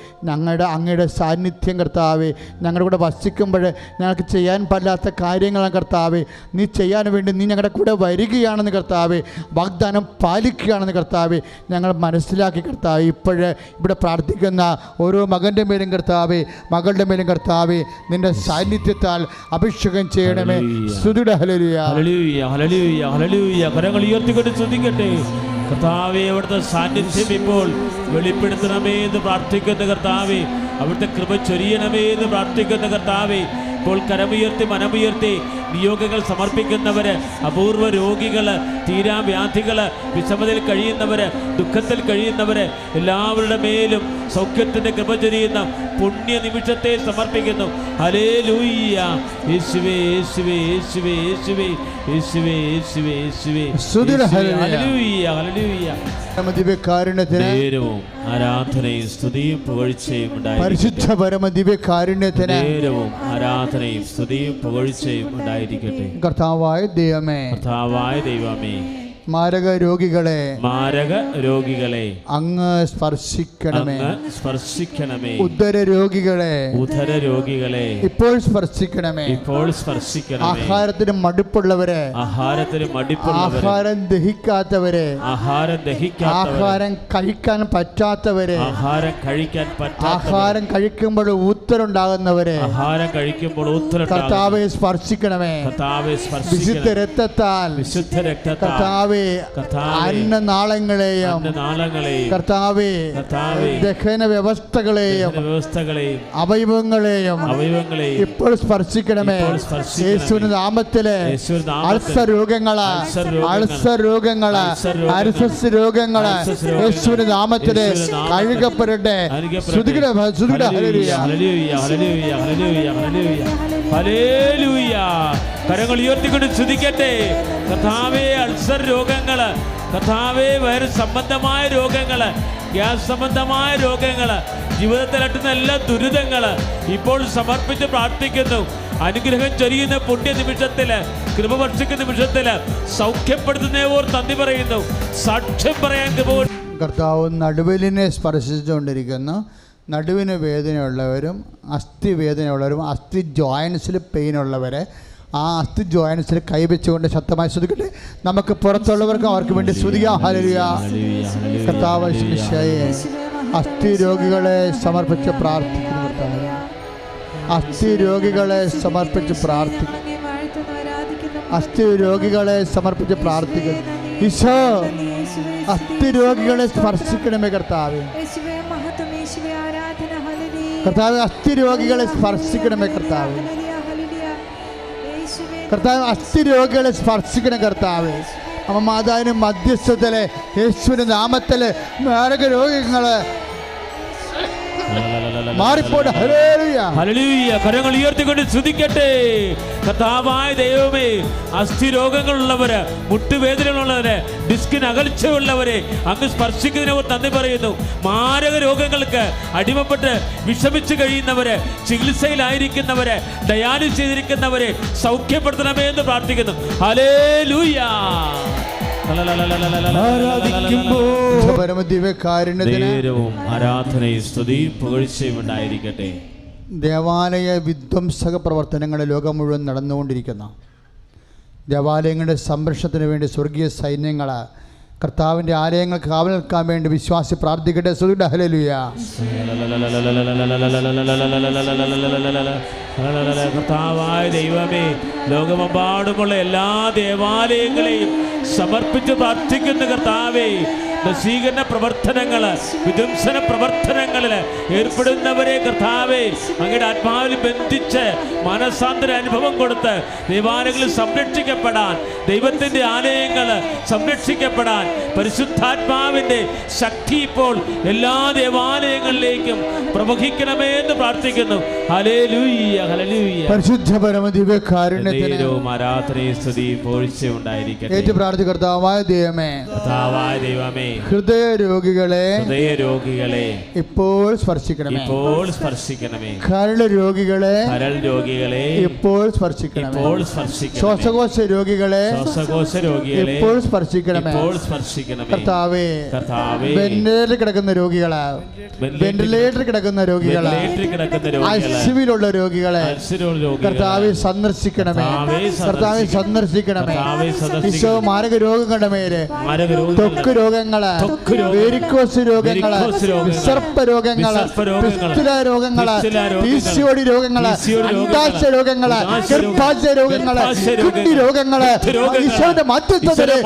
അങ്ങയുടെ സാന്നിധ്യം കർത്താവെ ഞങ്ങളുടെ കൂടെ വസിക്കുമ്പോൾ ഞങ്ങൾക്ക് ചെയ്യാൻ പറ്റാത്ത കാര്യങ്ങളാണ് കർത്താവെ നീ ചെയ്യാൻ വേണ്ടി നീ ഞങ്ങളുടെ കൂടെ വരികയാണെന്ന് കർത്താവെ വാഗ്ദാനം പാലിക്കുകയാണെന്ന് കർത്താവെ ഞങ്ങൾ മനസ്സിലാക്കി. കർത്താവെ, ഇപ്പോഴേ ഇവിടെ പ്രാർത്ഥിക്കുന്ന ഓരോ മകൻ്റെ മേലും കർത്താവെ മകളുടെ മേലും കർത്താവെ നിൻ്റെ സാന്നിധ്യത്താൽ അഭിഷേകം ചെയ്യണമേ. സ്തുതിയുടെ ഹല്ലേലൂയ ഹല്ലേലൂയ ഹല്ലേലൂയ ഹല്ലേലൂയ. കരങ്ങൾ ഉയർത്തിക്കൊണ്ട് സ്തുതിക്കട്ടെ. കർത്താവേ, അവിടുത്തെ സാന്നിധ്യം ഇപ്പോൾ വെളിപ്പെടുത്തണമേ എന്ന് പ്രാർത്ഥിക്കുന്ന കർത്താവേ, അവിടുത്തെ കൃപ ചൊരിയണമേ എന്ന് പ്രാർത്ഥിക്കുന്ന കർത്താവേ, ഇപ്പോൾ കരമുയർത്തി മനമുയർത്തി നിയോഗങ്ങൾ സമർപ്പിക്കുന്നവര്, അപൂർവ രോഗികള്, തീരാവ്യാധികള്, വിഷമതയിൽ കഴിയുന്നവര്, ദുഃഖത്തിൽ കഴിയുന്നവര് എല്ലാവരുടെ മേലും സൗഖ്യത്തിന്റെ കൃപ ചൊരിയുന്ന പുണ്യ നിമിഷത്തെ സമർപ്പിക്കുന്നു. ഹല്ലേലൂയ. യേശുവേ യേശുവേ യേശുവേ യേശുവേ യേശുവേ യേശുവേ യേശുവേ. Hallelujah hallelujah. നേരവും ആരാധനയും സ്തുതിയും പുകഴ്ചയും പരിശുദ്ധ പരമദിവ്യകാരുണ്യത്തിന് നേരവും ആരാധനയും സ്തുതിയും പുകഴ്ചയും ഉണ്ടായിരിക്കട്ടെ. കർത്താവായ ദൈവമേ, മാരക രോഗികളെ അങ്ങ് സ്പർശിക്കണമേ. ഉദര രോഗികളെ ഇപ്പോൾ സ്പർശിക്കണമേ. ആഹാരത്തിന് മടുപ്പുള്ളവരെ, ആഹാരം ദഹിക്കാത്തവരെ, ആഹാരം കഴിക്കാൻ പറ്റാത്തവരെ, ആഹാരം കഴിക്കുമ്പോൾ ഊത്തലുണ്ടാകുന്നവരെ കർത്താവെ സ്പർശിക്കണമേ. വിശുദ്ധ രക്തത്താൽ കർത്താവെ അന്നനാളങ്ങളെയും കർത്താവേ ദഹന വ്യവസ്ഥകളെയും അവയവങ്ങളെയും ഇപ്പോൾ സ്പർശിക്കണമേ. യേശുവിന്റെ നാമത്തിലെ അൾസർ രോഗങ്ങള്, അരിസസ് രോഗങ്ങള് യേശുവിന്റെ നാമത്തിലെ കഴുകപ്പെടട്ടെ. കരങ്ങൾ ഉയർത്തിക്കൊണ്ട് സ്തുതിക്കട്ടെ. കർത്താവേ, അൾസർ രോഗങ്ങള്, കർത്താവേ, വയറ് സംബന്ധമായ രോഗങ്ങള്, ഗ്യാസ് സംബന്ധമായ രോഗങ്ങള്, ജീവിതത്തിൽ അട്ടുന്ന എല്ലാ ദുരിതങ്ങള് ഇപ്പോൾ സമർപ്പിച്ച് പ്രാർത്ഥിക്കുന്നു. അനുഗ്രഹം ചൊരിയുന്ന പുണ്യ നിമിഷത്തില്, കൃപ വർഷിക്കുന്ന നിമിഷത്തില് സൗഖ്യപ്പെടുത്തുന്നവർ നന്ദി പറയുന്നു. സാക്ഷ്യം പറയാൻ കർത്താവ് നടുവിലിനെ സ്പർശിച്ചുകൊണ്ടിരിക്കുന്നു. നടുവിന് വേദനയുള്ളവരും അസ്ഥി വേദനയുള്ളവരും അസ്ഥി ജോയിൻസിൽ പെയിനുള്ളവരെ ആ അസ്ഥി ജോയിൻസിൽ കൈവച്ചുകൊണ്ട് ശക്തമായി സ്തുതിക്കട്ടെ. നമുക്ക് പുറത്തുള്ളവർക്കും അവർക്ക് വേണ്ടി സ്തുതിക്കാം. ഹല്ലേലൂയ. കർത്താവ് അസ്ഥി രോഗികളെ സമർപ്പിച്ച് പ്രാർത്ഥിക്കുന്നു. കർത്താവ് അസ്ഥി രോഗികളെ സമർപ്പിച്ച് പ്രാർത്ഥിക്കുന്നു. അസ്ഥി രോഗികളെ സമർപ്പിച്ച് പ്രാർത്ഥിക്കുന്നു. ഈശോ അസ്ഥി രോഗികളെ സ്പർശിക്കണമേ. കർത്താവ് അസ്ഥി രോഗികളെ സ്പർശിക്കണമേ. കർത്താവ് അസ്ഥി രോഗികളെ സ്പർശിക്കണം. കർത്താവ് അമ്മ മാതാവിന് മധ്യസ്ഥത്തിലെ യേശുവിന്റെ നാമത്തില് മാരക രോഗങ്ങള് മാറിപ്പോട്ടെ. ഹല്ലേലൂയ. കരങ്ങൾ ഉയർത്തിക്കൊണ്ട് സ്തുതിക്കട്ടെ. കർത്താവായ ദൈവമേ, അസ്ഥി രോഗങ്ങളുള്ളവര്, മുട്ടുവേദനകളുള്ളവര്, ഡിസ്കിന് അകൽച്ചയുള്ളവരെ അങ്ങ് സ്പർശിക്കുന്നതിനവർ നന്ദി പറയുന്നു. മാരക രോഗങ്ങൾക്ക് അടിമപ്പെട്ട് വിഷമിച്ച് കഴിയുന്നവര്, ചികിത്സയിലായിരിക്കുന്നവര്, ഡയാലിസിസ് ചെയ്തിരിക്കുന്നവരെ സൗഖ്യപ്പെടുത്തണമേ എന്ന് പ്രാർത്ഥിക്കുന്നു. ഹല്ലേലൂയ. ആരാധനയും സ്തുതിയും പുകഴ്ചയും ഉണ്ടായിരിക്കട്ടെ. ദേവാലയ വിധ്വംസക പ്രവർത്തനങ്ങൾ ലോകം മുഴുവൻ നടന്നുകൊണ്ടിരിക്കുന്ന ദേവാലയങ്ങളുടെ സംരക്ഷണത്തിന് വേണ്ടി സ്വർഗീയ സൈന്യങ്ങൾ കർത്താവിൻ്റെ ആലയങ്ങൾ കാവൽ നിൽക്കാൻ വേണ്ടി വിശ്വാസി പ്രാർത്ഥിക്കട്ടെ. ഹല്ലേലൂയ. കർത്താവായ ദൈവമേ, ലോകമെമ്പാടുമുള്ള എല്ലാ ദേവാലയങ്ങളെയും സമർപ്പിച്ച് പ്രാർത്ഥിക്കുന്ന കർത്താവേ, നശീകരണ പ്രവർത്തനങ്ങള്, വിധ്വംസന പ്രവർത്തനങ്ങളില് ഏർപ്പെടുന്നവരെ കർത്താവേ അങ്ങയുടെ ആത്മാവിൽ ബന്ധിച്ച് മനസാന്തര അനുഭവം കൊടുത്ത് ദേവാലയങ്ങളിൽ സംരക്ഷിക്കപ്പെടാൻ, ദൈവത്തിൻ്റെ ആലയങ്ങള് സംരക്ഷിക്കപ്പെടാൻ പരിശുദ്ധാത്മാവിൻ്റെ ശക്തി ഇപ്പോൾ എല്ലാ ദേവാലയങ്ങളിലേക്കും പ്രവഹിക്കണമേ എന്ന് പ്രാർത്ഥിക്കുന്നു. Hallelujah hallelujah. പരിശുദ്ധ പരമദിവ്യകാരുണ്യത്തിന് ആരാധനയും സ്തുതിയും പുകഴ്ചയും ഉണ്ടായിരിക്കട്ടെ. ഏറ്റു പ്രാർത്ഥിക്കുക. കർത്താവായ ദൈവമേ, ഹൃദയ രോഗികളെ ഇപ്പോൾ സ്പർശിക്കണമേ. കരൾ രോഗികളെ ഇപ്പോൾ സ്പർശിക്കണമേ. ശ്വാസകോശ രോഗികളെ ഇപ്പോൾ സ്പർശിക്കണമേ. കർത്താവേ, വെന്റിലേറ്ററിൽ കിടക്കുന്ന രോഗികളെ, വെന്റിലേറ്ററിൽ കിടക്കുന്ന രോഗികളെ, ഐസിയുവിലുള്ള രോഗികളെ കർത്താവെ സന്ദർശിക്കണമേ. കർത്താവെ സന്ദർശിക്കണമേ. ഈശോ മാരക രോഗങ്ങളുടെ മേലെ, ത്വക്ക് രോഗങ്ങള്, വെരിക്കോസ് രോഗങ്ങള്, വിസർപ്പ രോഗങ്ങള്, പിസ്തുല രോഗങ്ങള്, പിസിഒഡി രോഗങ്ങള്, അണ്ഡാശയ രോഗങ്ങള്, ഗർഭാശയ രോഗങ്ങള്, കിഡ്നി രോഗങ്ങള് ഈശോയുടെ മധ്യസ്ഥതയില്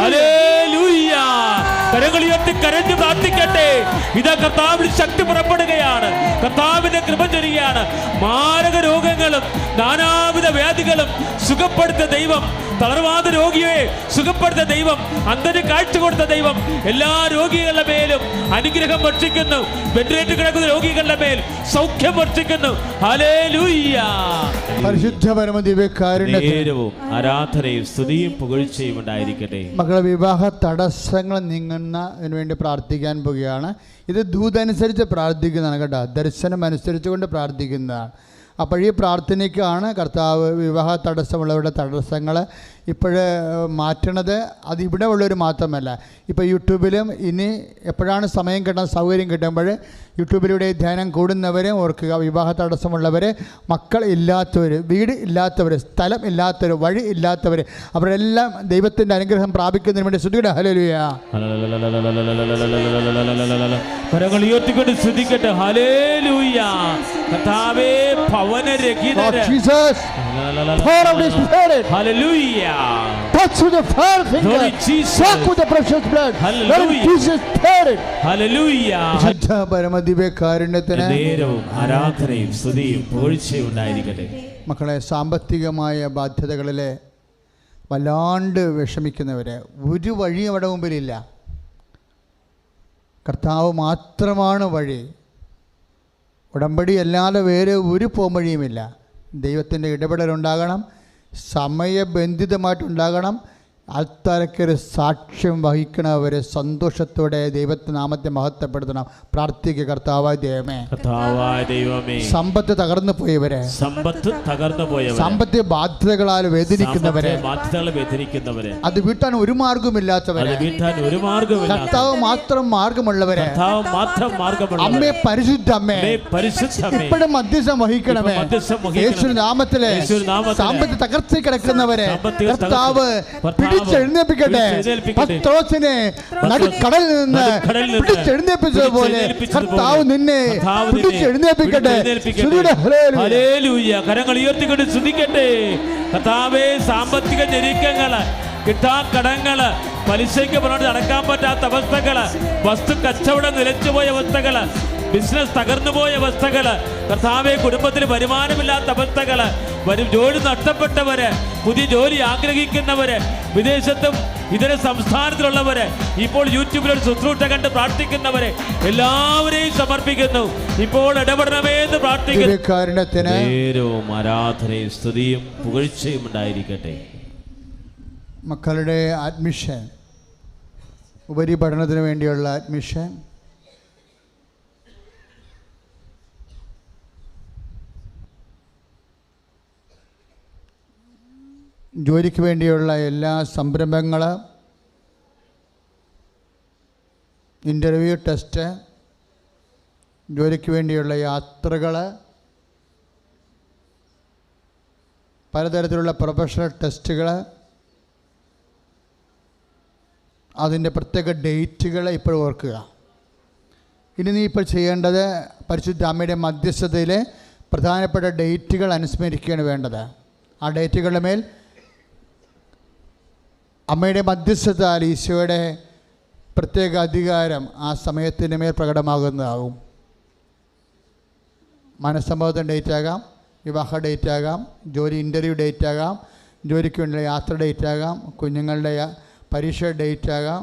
ഹല്ലേലൂയ. കരങ്ങളുയർത്തി കരഞ്ഞു പ്രാർത്ഥിക്കട്ടെ. ഇതാ കർത്താവിൽ ശക്തി പുറപ്പെടുകയാണ്. കർത്താവിന്റെ കൃപ ചൊരിയുകയാണ്. മാരക രോഗങ്ങളും നാനാവിധ വ്യാധികളും സുഖപ്പെടുത്ത ദൈവം, തളർവാദ രോഗിയെ സുഖപ്പെടുത്ത ദൈവം, അന്ധന് കാഴ്ച കൊടുത്ത ദൈവം എല്ലാ രോഗികളുടെ മേലും അനുഗ്രഹം വർഷിക്കുന്നു. വെന്റിലേറ്റർ കിടക്കുന്ന രോഗികളുടെ മേൽ സൗഖ്യം വർഷിക്കുന്നു. ഹല്ലേലൂയ. പരിശുദ്ധ പരമദിവ്യകാരുണ്യവും ആരാധനയും സ്തുതിയും പുകഴ്ചയും ഉണ്ടായിരിക്കട്ടെ. മക്കളെ വിവാഹ തടസ്സങ്ങൾ നീങ്ങുന്നതിന് വേണ്ടി പ്രാർത്ഥിക്കാൻ പോവുകയാണ്. ഇത് ദൂതനുസരിച്ച് പ്രാർത്ഥിക്കുന്നതാണ് കേട്ടോ, ദർശനം അനുസരിച്ചുകൊണ്ട് പ്രാർത്ഥിക്കുന്നതാണ്. അപ്പോൾ ഈ പ്രാർത്ഥനയ്ക്കാണ് കർത്താവ് വിവാഹ തടസ്സമുള്ളവരുടെ തടസ്സങ്ങൾ ഇപ്പോൾ മാറ്റണത്. അത് ഇവിടെ ഉള്ളവർ മാത്രമല്ല, ഇപ്പോൾ യൂട്യൂബിലും ഇനി എപ്പോഴാണ് സമയം കിട്ടാൻ സൗകര്യം കിട്ടുമ്പോൾ യൂട്യൂബിലൂടെ ധ്യാനം കൂടുന്നവരെ ഓർക്കുക. വിവാഹ തടസ്സമുള്ളവർ, മക്കൾ ഇല്ലാത്തവർ, വീട് ഇല്ലാത്തവർ, സ്ഥലം ഇല്ലാത്തവർ, വഴി ഇല്ലാത്തവർ, അവരെല്ലാം ദൈവത്തിൻ്റെ അനുഗ്രഹം പ്രാപിക്കുന്നതിന് വേണ്ടി സ്തുതിക്കട്ടെ. ഹല്ലേലൂയ. കരങ്ങൾ ഉയർത്തിക്കൊണ്ട് സ്തുതിക്കട്ടെ. ഹല്ലേലൂയ. കർത്താവേ, ഭവനരഹിതരെ touch with the fire finger, soak with the precious blood, let Jesus spirit. Hallelujah. പരിശുദ്ധ പരമദിവ്യകാരുണ്യത്തിന് നേരവും ആരാധനയും സ്തുതിയും പുകഴ്ചയും ഉണ്ടായിരിക്കട്ടെ. മക്കളെ, സാമ്പത്തികമായ ബാധ്യതകളിലെ വല്ലാണ്ട് വിഷമിക്കുന്നവരെ ഒരു വഴി അവിടെ മുമ്പിലില്ല. കർത്താവ് മാത്രമാണ് വഴി. ഉടമ്പടി അല്ലാതെ വേറെ ഒരു പോംവഴിയുമില്ല. ദൈവത്തിൻ്റെ ഇടപെടലുണ്ടാകണം, സമയബന്ധിതമായിട്ടുണ്ടാകണം. അത്തരക്കൊരു സാക്ഷ്യം വഹിക്കണവരെ സന്തോഷത്തോടെ ദൈവത്തിന്റെ നാമത്തെ മഹത്വപ്പെടുത്തണം. പ്രാർത്ഥിക്കുക. കർത്താവായ ദൈവമേ, സമ്പത്ത് തകർന്നു പോയവരെ, സാമ്പത്തിക ബാധ്യതകളാൽ വേദനിക്കുന്നവരെ, അത് വീട്ടാൻ ഒരു മാർഗമില്ലാത്തവരെ, കർത്താവ് മാത്രം മാർഗമുള്ളവരെ, അമ്മേ, പരിശുദ്ധ അമ്മേ, ഇപ്പോഴും മധ്യസ്ഥം വഹിക്കണമേ. യേശുവിന്റെ നാമത്തിലെ സാമ്പത്തിക തകർച്ച കിടക്കുന്നവരെ കർത്താവ് പിടിച്ചെഴുന്നേൽപ്പിക്കട്ടെ. പത്രോസിനെ നടുക്കടലിൽ നിന്ന് പിടിച്ചെഴുന്നേൽപ്പിച്ചതുപോലെ കർത്താവ് നിന്നെ പിടിച്ചെഴുന്നേൽപ്പിക്കട്ടെ. കരങ്ങൾ ഉയർത്തിക്കൊണ്ട് സ്തുതിക്കട്ടെ. കർത്താവേ, സാമ്പത്തിക ഞെരുക്കങ്ങള്, കിട്ടാക്കടങ്ങള്, പലിശയ്ക്ക് പറഞ്ഞിട്ട് നടക്കാൻ പറ്റാത്ത അവസ്ഥകള്, വസ്തു കച്ചവടം നിലച്ചുപോയ അവസ്ഥകള്, ബിസിനസ് തകർന്നുപോയ അവസ്ഥകള്, കർത്താവെ, കുടുംബത്തിൽ വരുമാനമില്ലാത്ത അവസ്ഥകള്, ജോലി നഷ്ടപ്പെട്ടവര്, പുതിയ ജോലി ആഗ്രഹിക്കുന്നവര്, വിദേശത്തും ഇതര സംസ്ഥാനത്തിലുള്ളവര്, ഇപ്പോൾ യൂട്യൂബിൽ ഒരു ശുശ്രൂഷ കണ്ട് പ്രാർത്ഥിക്കുന്നവരെ എല്ലാവരെയും സമർപ്പിക്കുന്നു. ഇപ്പോൾ ഇടപെടണമേ എന്ന് പ്രാർത്ഥിക്കുന്നു. നേരവും ആരാധനയും സ്തുതിയും പുകഴ്ചയും ഉണ്ടായിരിക്കട്ടെ. മക്കളുടെ അഡ്മിഷൻ, ഉപരിപഠനത്തിന് വേണ്ടിയുള്ള അഡ്മിഷൻ, ജോലിക്ക് വേണ്ടിയുള്ള എല്ലാ സംരംഭങ്ങൾ, ഇൻ്റർവ്യൂ, ടെസ്റ്റ്, ജോലിക്ക് വേണ്ടിയുള്ള യാത്രകൾ, പലതരത്തിലുള്ള പ്രൊഫഷണൽ ടെസ്റ്റുകൾ, അതിൻ്റെ പ്രത്യേക ഡേറ്റുകൾ ഇപ്പോൾ ഓർക്കുക. ഇനി നീ ഇപ്പോൾ ചെയ്യേണ്ടത് പരിശുദ്ധ അമ്മയുടെ മധ്യസ്ഥതയിലെ പ്രധാനപ്പെട്ട ഡേറ്റുകൾ അനുസ്മരിക്കുകയാണ് വേണ്ടത്. ആ ഡേറ്റുകളുടെ മേൽ അമ്മയുടെ മധ്യസ്ഥത, ഈശോയുടെ പ്രത്യേക അധികാരം ആ സമയത്തിന് മേൽ പ്രകടമാകുന്നതാകും. മനസ്സമ്മതത്തിൻ്റെ ഡേറ്റ് ആകാം, വിവാഹ ഡേറ്റ് ആകാം, ജോലി ഇൻ്റർവ്യൂ ഡേറ്റ് ആകാം, ജോലിക്ക് വേണ്ടിയുള്ള യാത്ര ഡേറ്റ് ആകാം, കുഞ്ഞുങ്ങളുടെ പരീക്ഷ ഡേറ്റ് ആകാം.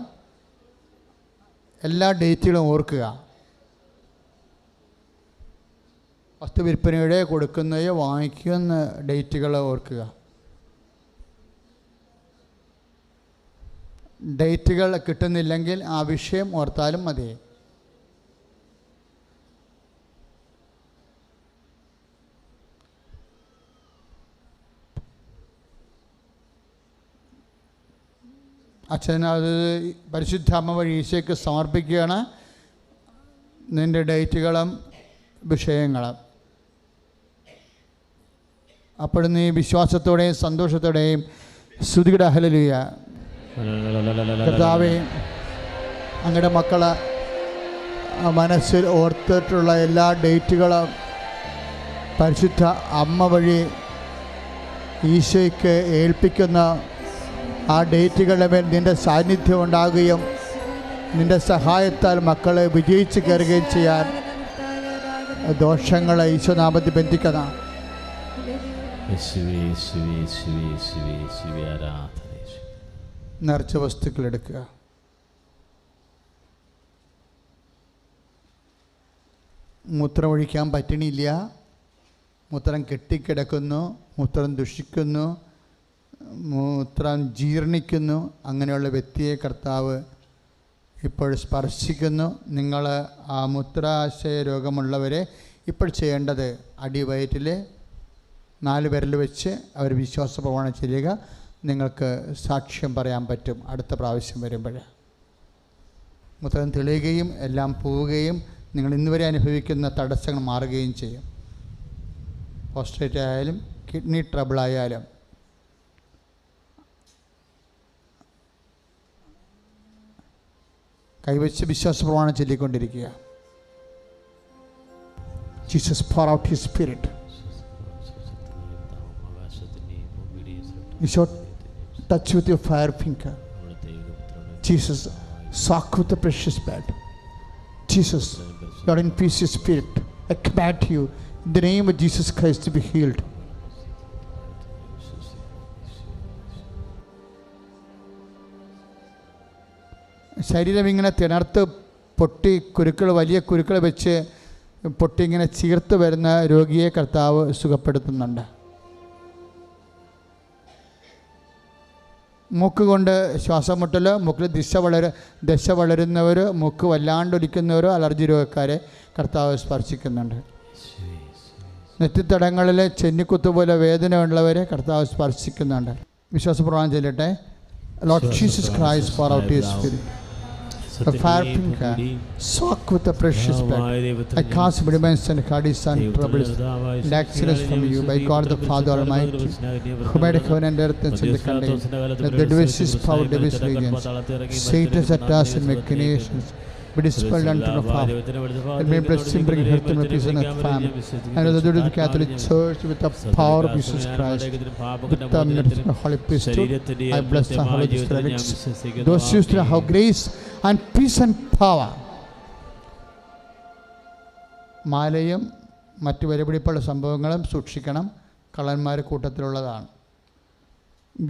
എല്ലാ ഡേറ്റുകളും ഓർക്കുക. വസ്തു വിൽപ്പനയുടെ, കൊടുക്കുന്നതോ വാങ്ങിക്കുന്ന ഡേറ്റുകൾ ഓർക്കുക. ഡേറ്റുകൾ കിട്ടുന്നില്ലെങ്കിൽ ആ വിഷയം ഓർത്താലും മതി. അച്ഛൻ അത് പരിശുദ്ധ അമ്മ വഴി ഈശോയ്ക്ക് സമർപ്പിക്കുകയാണ്. നിൻ്റെ ഡേറ്റുകളും വിഷയങ്ങളും അപ്പോൾ നീ വിശ്വാസത്തോടെയും സന്തോഷത്തോടെയും സ്തുതിയുടെ ഹല്ലേലൂയ. കർത്താവേ, അങ്ങയുടെ മക്കൾ മനസ്സിൽ ഓർത്തിട്ടുള്ള എല്ലാ ഡേറ്റുകളും പരിശുദ്ധ അമ്മ വഴി ഈശോയ്ക്ക് ഏൽപ്പിക്കുന്ന ആ ഡേറ്റുകളുടെ മേൽ നിൻ്റെ സാന്നിധ്യം ഉണ്ടാകുകയും നിൻ്റെ സഹായത്താൽ മക്കളെ വിജയിച്ച് കയറുകയും ചെയ്യാൻ ദോഷങ്ങളെ ഈശോനാമത്തിൽ ബന്ധിക്കുന്ന നേർച്ച വസ്തുക്കൾ എടുക്കുക. മൂത്രമൊഴിക്കാൻ പറ്റണില്ല, മൂത്രം കെട്ടിക്കിടക്കുന്നു, മൂത്രം ദുഷിക്കുന്നു, മൂത്രം ജീർണിക്കുന്നു, അങ്ങനെയുള്ള വ്യക്തിയെ കർത്താവ് ഇപ്പോൾ സ്പർശിക്കുന്നു. നിങ്ങൾ ആ മൂത്രാശയ രോഗമുള്ളവരെ ഇപ്പോൾ ചെയ്യേണ്ടത് അടിവയറ്റിൽ 4 വിരൽ വെച്ച് അവർ വിശ്വാസ പ്രമാണം ചെയ്യുക. നിങ്ങൾക്ക് സാക്ഷ്യം പറയാൻ പറ്റും അടുത്ത പ്രാവശ്യം വരുമ്പോൾ. മൂത്രം തെളിയുകയും എല്ലാം പോവുകയും നിങ്ങൾ ഇന്നുവരെ അനുഭവിക്കുന്ന തടസ്സങ്ങൾ മാറുകയും ചെയ്യും. പ്രോസ്റ്റേറ്റ് ആയാലും കിഡ്നി ട്രബിൾ ആയാലും കൈവച്ച് വിശ്വാസ പ്രമാണം ചൊല്ലിക്കൊണ്ടിരിക്കുക. Jesus pour out his spirit. You should touch with your fire finger. Jesus, soak with the precious blood. Jesus, Lord, infuse your spirit. I command you in the name of Jesus Christ to be healed. ശരീരം ഇങ്ങനെ തിണർത്ത് പൊട്ടി കുരുക്കൾ, വലിയ കുരുക്കൾ വെച്ച് പൊട്ടി ഇങ്ങനെ ചീർത്ത് വരുന്ന രോഗിയെ കർത്താവ് സുഖപ്പെടുത്തുന്നുണ്ട്. മൂക്ക് കൊണ്ട് ശ്വാസം മുട്ടൽ, മൂക്കിൽ ദശ വളരുന്നവർ, മൂക്ക് വല്ലാണ്ടൊലിക്കുന്നവരോ അലർജി രോഗക്കാരെ കർത്താവ് സ്പർശിക്കുന്നുണ്ട്. നെറ്റിത്തടങ്ങളിൽ ചെന്നിക്കുത്ത് പോലെ വേദന ഉള്ളവരെ കർത്താവ് സ്പർശിക്കുന്നുണ്ട്. വിശ്വാസപ്രമാണം ചൊല്ലട്ടെ. Lord Jesus Christ, pour out your spirit. The fire finger, soak with the precious blood. I cast demons and Hades and troubles and accidents from you by God the Father Almighty, who made heaven and earth and sent the contained. Let the devices, power, device, regions, Satan's attacks and machinations be dispelled unto the Father. And may blessing bring health and peace in the family. And as the the Catholic Church with the power of Jesus Christ, with the mercy of the Holy Priesthood, I bless the Holy Spirit. Those used to have grace and peace and power. മാലയും മറ്റ് വിലപിടിപ്പുള്ള സംഭവങ്ങളും സൂക്ഷിക്കണം. കള്ളന്മാർ കൂട്ടത്തിലുള്ളതാണ്.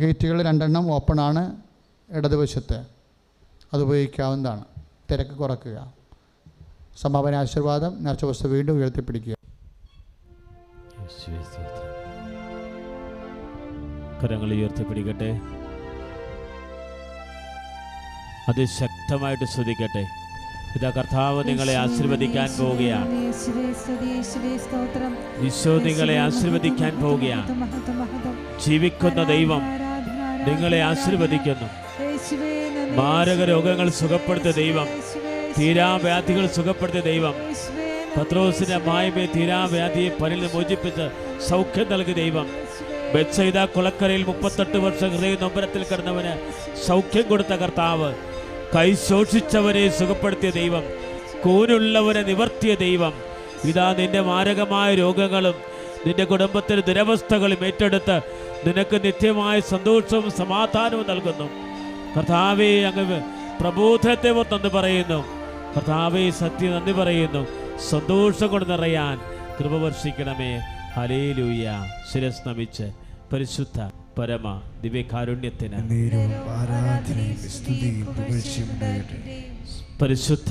ഗേറ്റുകൾ 2 ഓപ്പണാണ് ഇടതുവശത്ത്, അത് ഉപയോഗിക്കാവുന്നതാണ്. തിരക്ക് കുറയ്ക്കുക. സമാപന ആശീർവാദം. നേർച്ച വസ്തു വീണ്ടും ഉയർത്തിപ്പിടിക്കുക. കരങ്ങൾ ഉയർത്തിപ്പിടിക്കട്ടെ. അതിശക്തമായിട്ട് സ്തുതിക്കട്ടെ. ഇതാ കർത്താവ് നിങ്ങളെ ആശീർവദിക്കാൻ പോവുകയാണ്. ഈശോ നിങ്ങളെ ആശീർവദിക്കാൻ പോവുകയാണ്. ജീവിക്കുന്ന ദൈവം നിങ്ങളെ ആശീർവദിക്കുന്നു. മാരക രോഗങ്ങൾ സുഖപ്പെടുത്തിയ ദൈവം, തീരാവ്യാധികൾ സുഖപ്പെടുത്തിയ ദൈവം, പത്രോസിന്റെ മായമേ തീരാവ്യാധിയെ പനിൽ മോചിപ്പിച്ച് സൗഖ്യം നൽകിയ ദൈവം, ബെത്സയിദ കുളക്കരയിൽ 38 വർഷം ഹൃദയ നൊമ്പരത്തിൽ കിടന്നവന് സൗഖ്യം കൊടുത്ത കർത്താവ്, കൈ ശോഷിച്ചവരെ സുഖപ്പെടുത്തിയ ദൈവം, കൂനുള്ളവരെ നിവർത്തിയ ദൈവം, ഇതാ നിന്റെ മാരകമായ രോഗങ്ങളും നിന്റെ കുടുംബത്തിലെ ദുരവസ്ഥകളും ഏറ്റെടുത്ത് നിനക്ക് നിത്യമായ സന്തോഷവും സമാധാനവും നൽകുന്നു. കർത്താവേ, അങ്ങ് പ്രബോധനത്തെ നന്ദി പറയുന്നു. കർത്താവേ, സത്യം നന്ദി പറയുന്നു. സന്തോഷം കൊണ്ട് നിറയാൻ കൃപ വർഷിക്കണമേ. ഹല്ലേലൂയ. ശിരസ് നമിച്ച് പരിശുദ്ധ പരമ ദിവ്യകാരുണ്യത്തിന് ആരാധനയും സ്തുതിയും പുകഴ്ചയും ഉണ്ടാകട്ടെ. പരിശുദ്ധ